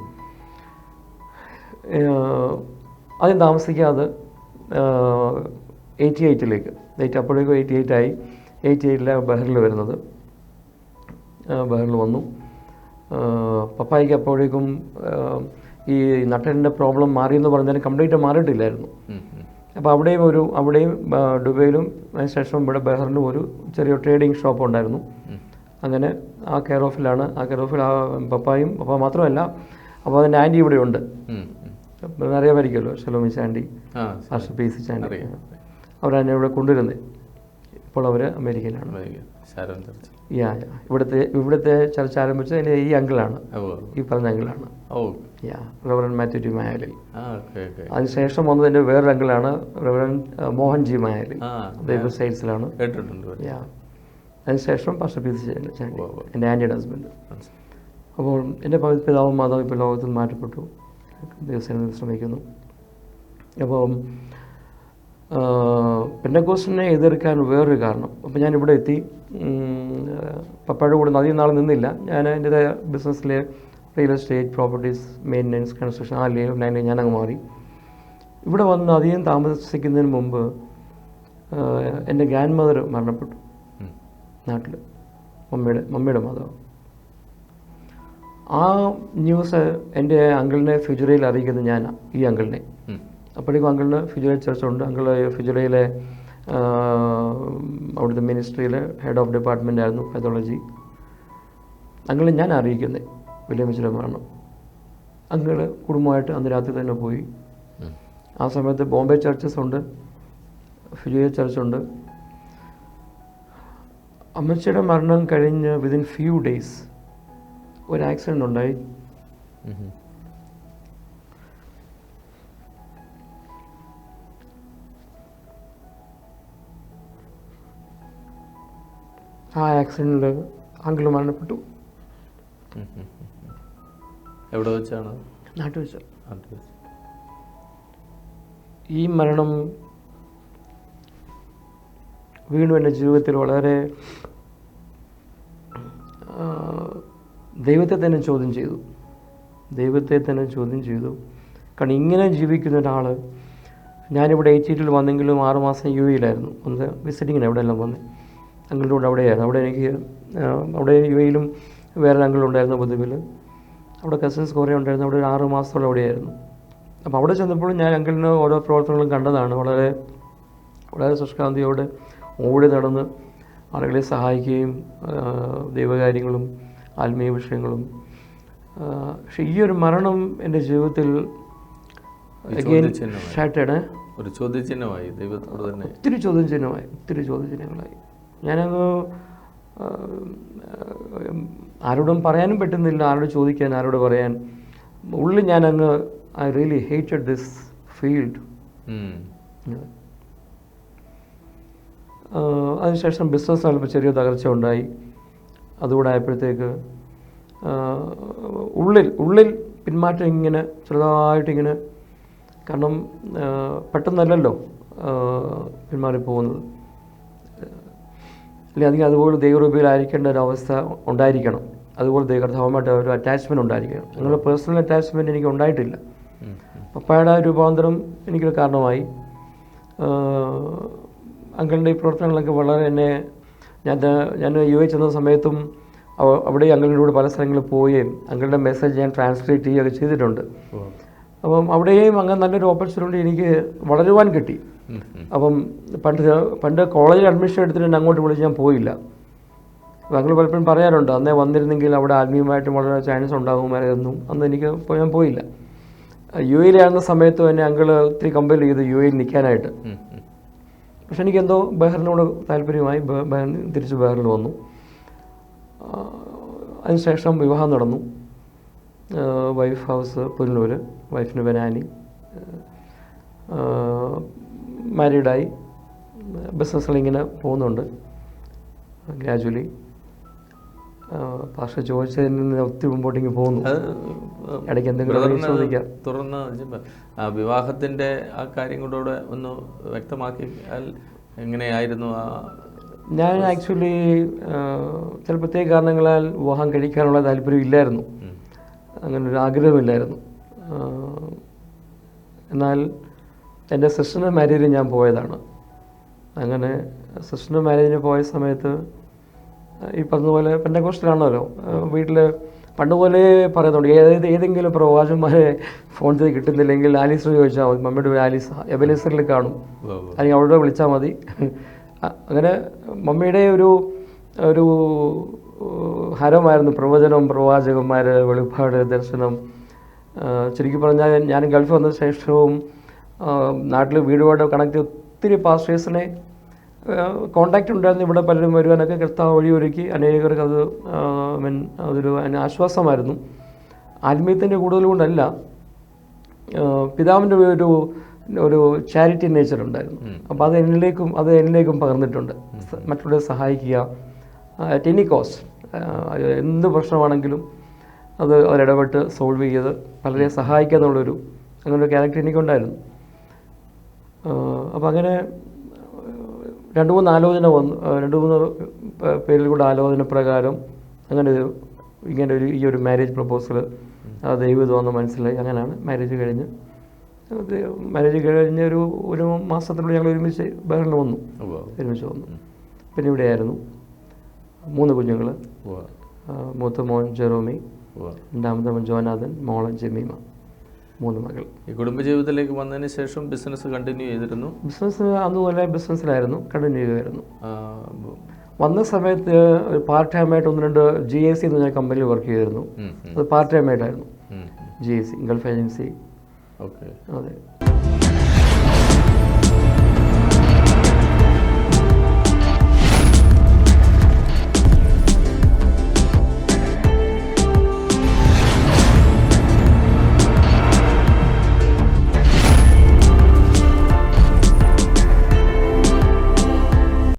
ആദ്യം താമസിക്കാതെ 88 അപ്പോഴേക്കും 88 ആയി. 88 ബഹറിൽ വരുന്നത്. ബഹറിൽ വന്നു. പപ്പായ്ക്ക് അപ്പോഴേക്കും ഈ നട്ടലിൻ്റെ പ്രോബ്ലം മാറിയെന്ന് പറഞ്ഞാൽ കംപ്ലീറ്റ് മാറിയിട്ടില്ലായിരുന്നു. അപ്പോൾ അവിടെയും ദുബൈയിലും അതിനുശേഷം ഇവിടെ ബഹറിലും ഒരു ചെറിയ ട്രേഡിങ് ഷോപ്പ് ഉണ്ടായിരുന്നു. അങ്ങനെ ആ കെയർ ഓഫിൽ പപ്പായും പപ്പ മാത്രമല്ല, അപ്പോൾ അതിൻ്റെ ആൻറ്റി ഇവിടെ ഉണ്ട്, അറിയാമായിരിക്കുമല്ലോ, ഷലോമിസ് aunty, master P C aunty. അവരെന്നെ ഇവിടെ കൊണ്ടുവരുന്നത്. ഇപ്പോൾ അവർ അമേരിക്കയിലാണ്. ഇവിടുത്തെ ചർച്ച ആരംഭിച്ചത് എൻ്റെ ഈ അങ്കിളാണ്, ഈ പറഞ്ഞ അങ്കിളാണ്, റെവറൻഡ് മാത്യു ടി മായാലി. അതിനുശേഷം വന്നത് എൻ്റെ വേറൊരു അങ്കിളാണ്, റെവറൻഡ് മോഹൻ ജി മായാലി, അദ്ദേഹം സ്റ്റേറ്റ്സിലാണ്. അതിനുശേഷം പാസ്റ്റർ പി സി ചാണ്ടി, എൻ്റെ ആൻറ്റിയുടെ ഹസ്ബൻഡ്. അപ്പോൾ എൻ്റെ പിതാവും മാതാവും ഇപ്പോൾ ലോകത്തിൽ മാറ്റപ്പെട്ടു, ദൈവസേനയിൽ ശ്രമിക്കുന്നു. അപ്പം പെന്തക്കോസ്റ്റിനെ എതിർക്കാൻ വേറൊരു കാരണം, അപ്പോൾ ഞാനിവിടെ എത്തി. പപ്പയുടെ കൂടെ അധികം നാൾ നിന്നില്ല. ഞാൻ എൻ്റെതായ ബിസിനസ്സിലെ real estate, properties, maintenance, construction, ആ ലൈനിൽ ഞാനങ്ങ് മാറി. ഇവിടെ വന്ന് അധികം താമസിക്കുന്നതിന് മുമ്പ് എൻ്റെ ഗ്രാൻഡ് മദർ മരണപ്പെട്ടു നാട്ടിൽ, മമ്മിയുടെ മാതാവ്. ആ ന്യൂസ് എൻ്റെ അങ്കിളിനെ ഫിജുറയിൽ അറിയിക്കുന്നത് ഞാനാണ്, ഈ അങ്കിളിനെ. അപ്പോഴേക്കും അങ്കിളിന് ഫിജുറയിൽ ചർച്ചുണ്ട്. അങ്കിൾ ഫിജുറയിലെ അവിടുത്തെ മിനിസ്ട്രിയിലെ ഹെഡ് ഓഫ് ഡിപ്പാർട്ട്മെൻ്റ് ആയിരുന്നു, പെത്തോളജി. അങ്കിളിനെ ഞാൻ അറിയിക്കുന്നത് വില്യമിച്ചിൻ്റെ മരണം. അങ്കിള് കുടുംബമായിട്ട് അന്ന് രാത്രി തന്നെ പോയി. ആ സമയത്ത് ബോംബെ ചർച്ചസ് ഉണ്ട്, ഫിജുറയിൽ ചർച്ചുണ്ട്. അമ്മച്ചിയുടെ മരണം കഴിഞ്ഞ് വിതിൻ ഫ്യൂ ഡേയ്സ് ഒരു ആക്സിഡൻ്റ് ഉണ്ടായി. ആ ആക്സിഡൻറ്റിൽ അങ്കിൾ മരണപ്പെട്ടു. എവിടെ വെച്ചാണ്? നാട്ടിൽ വെച്ച്. ഈ മരണം വീണ്ടും എൻ്റെ ജീവിതത്തിൽ വളരെ ദൈവത്തെ തന്നെ ചോദ്യം ചെയ്തു. കാരണം ഇങ്ങനെ ജീവിക്കുന്ന ഒരാൾ, ഞാനിവിടെ 88 വന്നെങ്കിലും 6 മാസം യു എയിലായിരുന്നു, ഒന്ന് വിസിറ്റിങ്ങിന് എവിടെ എല്ലാം വന്ന്. അങ്കിളുടെ കൂടെ അവിടെയായിരുന്നു. അവിടെ യു എയിലും വേറെ അങ്കിളുണ്ടായിരുന്നു പൊതുവിൽ. അവിടെ കസിൻസ് കുറേ ഉണ്ടായിരുന്നു. അവിടെ ഒരു 6 മാസത്തോളം അവിടെയായിരുന്നു. അപ്പോൾ അവിടെ ചെന്നപ്പോഴും ഞാൻ അങ്കിളിന് ഓരോ പ്രവർത്തനങ്ങളും കണ്ടതാണ്. വളരെ വളരെ ശുഷ്കാന്തിയോടെ ഓടി നടന്ന് ആളുകളെ സഹായിക്കുകയും ദൈവകാര്യങ്ങളും ആത്മീയ വിഷയങ്ങളും. പക്ഷെ ഈ ഒരു മരണം എൻ്റെ ജീവിതത്തിൽ ഒരു ചോദ്യചിഹ്നമായി, ദൈവത്തോട് തന്നെ ഒത്തിരി ചോദ്യചിഹ്നങ്ങളായി. ഞാനങ്ങ് ആരോടും പറയാനും പറ്റുന്നില്ല, ആരോട് ചോദിക്കാൻ, ആരോട് പറയാൻ. ഉള്ളിൽ ഞാനങ്ങ് I really hated this field. അതിനുശേഷം ബിസിനസ് അല്പം ചെറിയ തകർച്ച ഉണ്ടായി. അതുകൂടെ ആയപ്പോഴത്തേക്ക് ഉള്ളിൽ പിന്മാറ്റം ഇങ്ങനെ ചെറുതായിട്ടിങ്ങനെ, കാരണം പെട്ടെന്നല്ലല്ലോ പിന്മാറിപ്പോകുന്നത്. അല്ലെങ്കിൽ അധികം അതുപോലെ ദൈവരൂപയിലായിരിക്കേണ്ട ഒരവസ്ഥ ഉണ്ടായിരിക്കണം. അതുപോലെ കർത്താവുമായിട്ട് ഒരു അറ്റാച്ച്മെൻറ്റ് ഉണ്ടായിരിക്കണം. അങ്ങനെ പേഴ്സണൽ അറ്റാച്ച്മെൻറ്റ് എനിക്ക് ഉണ്ടായിട്ടില്ല. പപ്പായുടെ രൂപാന്തരം എനിക്കൊരു കാരണമായി. അങ്കിളിൻ്റെ ഈ പ്രവർത്തനങ്ങളൊക്കെ വളരെ എന്നെ, ഞാൻ യു എ ചെന്ന സമയത്തും അവിടെ അങ്കിളിൻ്റെ കൂടെ പല സ്ഥലങ്ങളിൽ പോവുകയും അങ്കിളുടെ മെസ്സേജ് ഞാൻ ട്രാൻസ്ലേറ്റ് ചെയ്യുകയൊക്കെ ചെയ്തിട്ടുണ്ട്. അപ്പം അവിടെയും അങ്ങനെ നല്ലൊരു ഓപ്പർച്യൂണിറ്റി എനിക്ക് വളരുവാൻ കിട്ടി. അപ്പം പണ്ട് കോളേജിൽ അഡ്മിഷൻ എടുത്തിട്ട് അങ്ങോട്ട് വിളിച്ച് ഞാൻ പോയില്ല. അപ്പോൾ അങ്കിൾ പലപ്പോഴും പറയാറുണ്ട്, അന്നേ വന്നിരുന്നെങ്കിൽ അവിടെ ആത്മീയമായിട്ടും വളരെ ചാൻസ് ഉണ്ടാകുമായിരുന്നു. അന്ന് ഞാൻ പോയില്ല. യു എയിലായിരുന്ന സമയത്തും എന്നെ അങ്കിള് ഒത്തിരി കമ്പൽ ചെയ്തു യു എയിൽ നിൽക്കാനായിട്ട്. പക്ഷെ എനിക്കെന്തോ ബഹറിനോട് താല്പര്യമായി. തിരിച്ച് ബഹറിൽ വന്നു. അതിനുശേഷം വിവാഹം നടന്നു. വൈഫ് ഹൗസ് പുനലൂർ, വൈഫിന് ബനാനി. മാരീഡായി, ബിസിനസ്സിലിങ്ങനെ പോകുന്നുണ്ട് ഗ്രാജുവലി. പക്ഷെ ചോദിച്ചതിൽ നിന്ന് ഒത്തിരി മുമ്പോട്ടേക്ക് പോകുന്നു. ഇടയ്ക്ക് എന്തെങ്കിലും ചോദിക്കാം. തുറന്ന് വിവാഹത്തിൻ്റെ ആ കാര്യം കൂടെ ഒന്ന് വ്യക്തമാക്കിയാൽ എങ്ങനെയായിരുന്നു? ഞാൻ ആക്ച്വലി ചില പ്രത്യേക കാരണങ്ങളാൽ വിവാഹം കഴിക്കാനുള്ള താല്പര്യമില്ലായിരുന്നു, അങ്ങനൊരു ആഗ്രഹമില്ലായിരുന്നു. എന്നാൽ എൻ്റെ സിസ്റ്ററിൻ്റെ മാരേജിന് ഞാൻ പോയതാണ്. അങ്ങനെ സിസ്റ്ററിൻ്റെ മാരേജിന് പോയ സമയത്ത് ഈ പറഞ്ഞതുപോലെ പെന്തക്കോസ്റ്റിലാണല്ലോ, വീട്ടിൽ പണ്ടുപോലെ പറയുന്നുണ്ട്, ഏതെങ്കിലും പ്രവാചകന്മാരെ ഫോൺ ചെയ്ത് കിട്ടുന്നില്ലെങ്കിൽ ആലീസ് ചോദിച്ചാൽ മതി, മമ്മിയുടെ പേര് ആലീസ, എബനേസറിൽ കാണും, അല്ലെങ്കിൽ അവളോട് വിളിച്ചാൽ മതി. അങ്ങനെ മമ്മിയുടെ ഒരു ഹരമായിരുന്നു പ്രവചനം, പ്രവാചകന്മാർ, വെളിപ്പാട്, ദർശനം. ശരിക്കും പറഞ്ഞാൽ ഞാൻ ഗൾഫിൽ വന്ന ശേഷവും നാട്ടിൽ വീടുമായിട്ട് കണക്ട് ഒത്തിരി പാസ്റ്റേഴ്സിനെ കോണ്ടാക്റ്റ് ഉണ്ടായിരുന്നു. ഇവിടെ പലരും വരുവാനൊക്കെ കർത്താവ് വഴിയൊരുക്കി അനേകർക്ക് അത് അതൊരു ആശ്വാസമായിരുന്നു. ആത്മീയത്തിൻ്റെ കൂടുതൽ കൊണ്ടല്ല, പിതാവിൻ്റെ ഒരു ചാരിറ്റി നേച്ചർ ഉണ്ടായിരുന്നു. അപ്പോൾ അത് എന്നിലേക്കും പകർന്നിട്ടുണ്ട്. മറ്റുള്ളവരെ സഹായിക്കുക, അറ്റ് എനി കോസ്റ്റ്, എന്ത് പ്രശ്നമാണെങ്കിലും അത് അവരിടപെട്ട് സോൾവ് ചെയ്ത് പലരെ സഹായിക്കുക എന്നുള്ളൊരു അങ്ങനൊരു ക്യാരക്ടർ എനിക്കുണ്ടായിരുന്നു. അപ്പോൾ അങ്ങനെ 2-3 ആലോചന വന്നു, 2-3 പേരിൽ കൂടെ ആലോചന പ്രകാരം ഈ ഒരു മാരേജ് പ്രപ്പോസൽ ദൈവമെന്ന് മനസ്സിലായി. അങ്ങനെയാണ് മാരേജ് കഴിഞ്ഞ് ഒരു മാസത്തിനുള്ളിൽ ഞങ്ങൾ ഒരുമിച്ച് ബഹറിന് വന്നു. പിന്നെ ഇവിടെയായിരുന്നു. 3 കുഞ്ഞുങ്ങൾ, മൂത്ത മോൻ ജെറോമി, രണ്ടാമത്തെ മോൻ ജോനാഥൻ, മോളൻ ജമീമ, 3 മകൾ. ഈ കുടുംബജീവിതത്തിലേക്ക് വന്നതിന് ശേഷം ബിസിനസ് കണ്ടിന്യൂ ചെയ്തിരുന്നു? ബിസിനസ് അതുപോലെ ബിസിനസ്സിലായിരുന്നു, കണ്ടിന്യൂ ചെയ്യുമായിരുന്നു. വന്ന സമയത്ത് ഒരു പാർട്ട് ടൈമായിട്ട് 1-2 GAC എന്ന് പറഞ്ഞ കമ്പനിയിൽ വർക്ക് ചെയ്തിരുന്നു. അത് പാർട്ട് ടൈമായിട്ടായിരുന്നു. GAC, Gulf agency. ഓക്കെ. അതെ.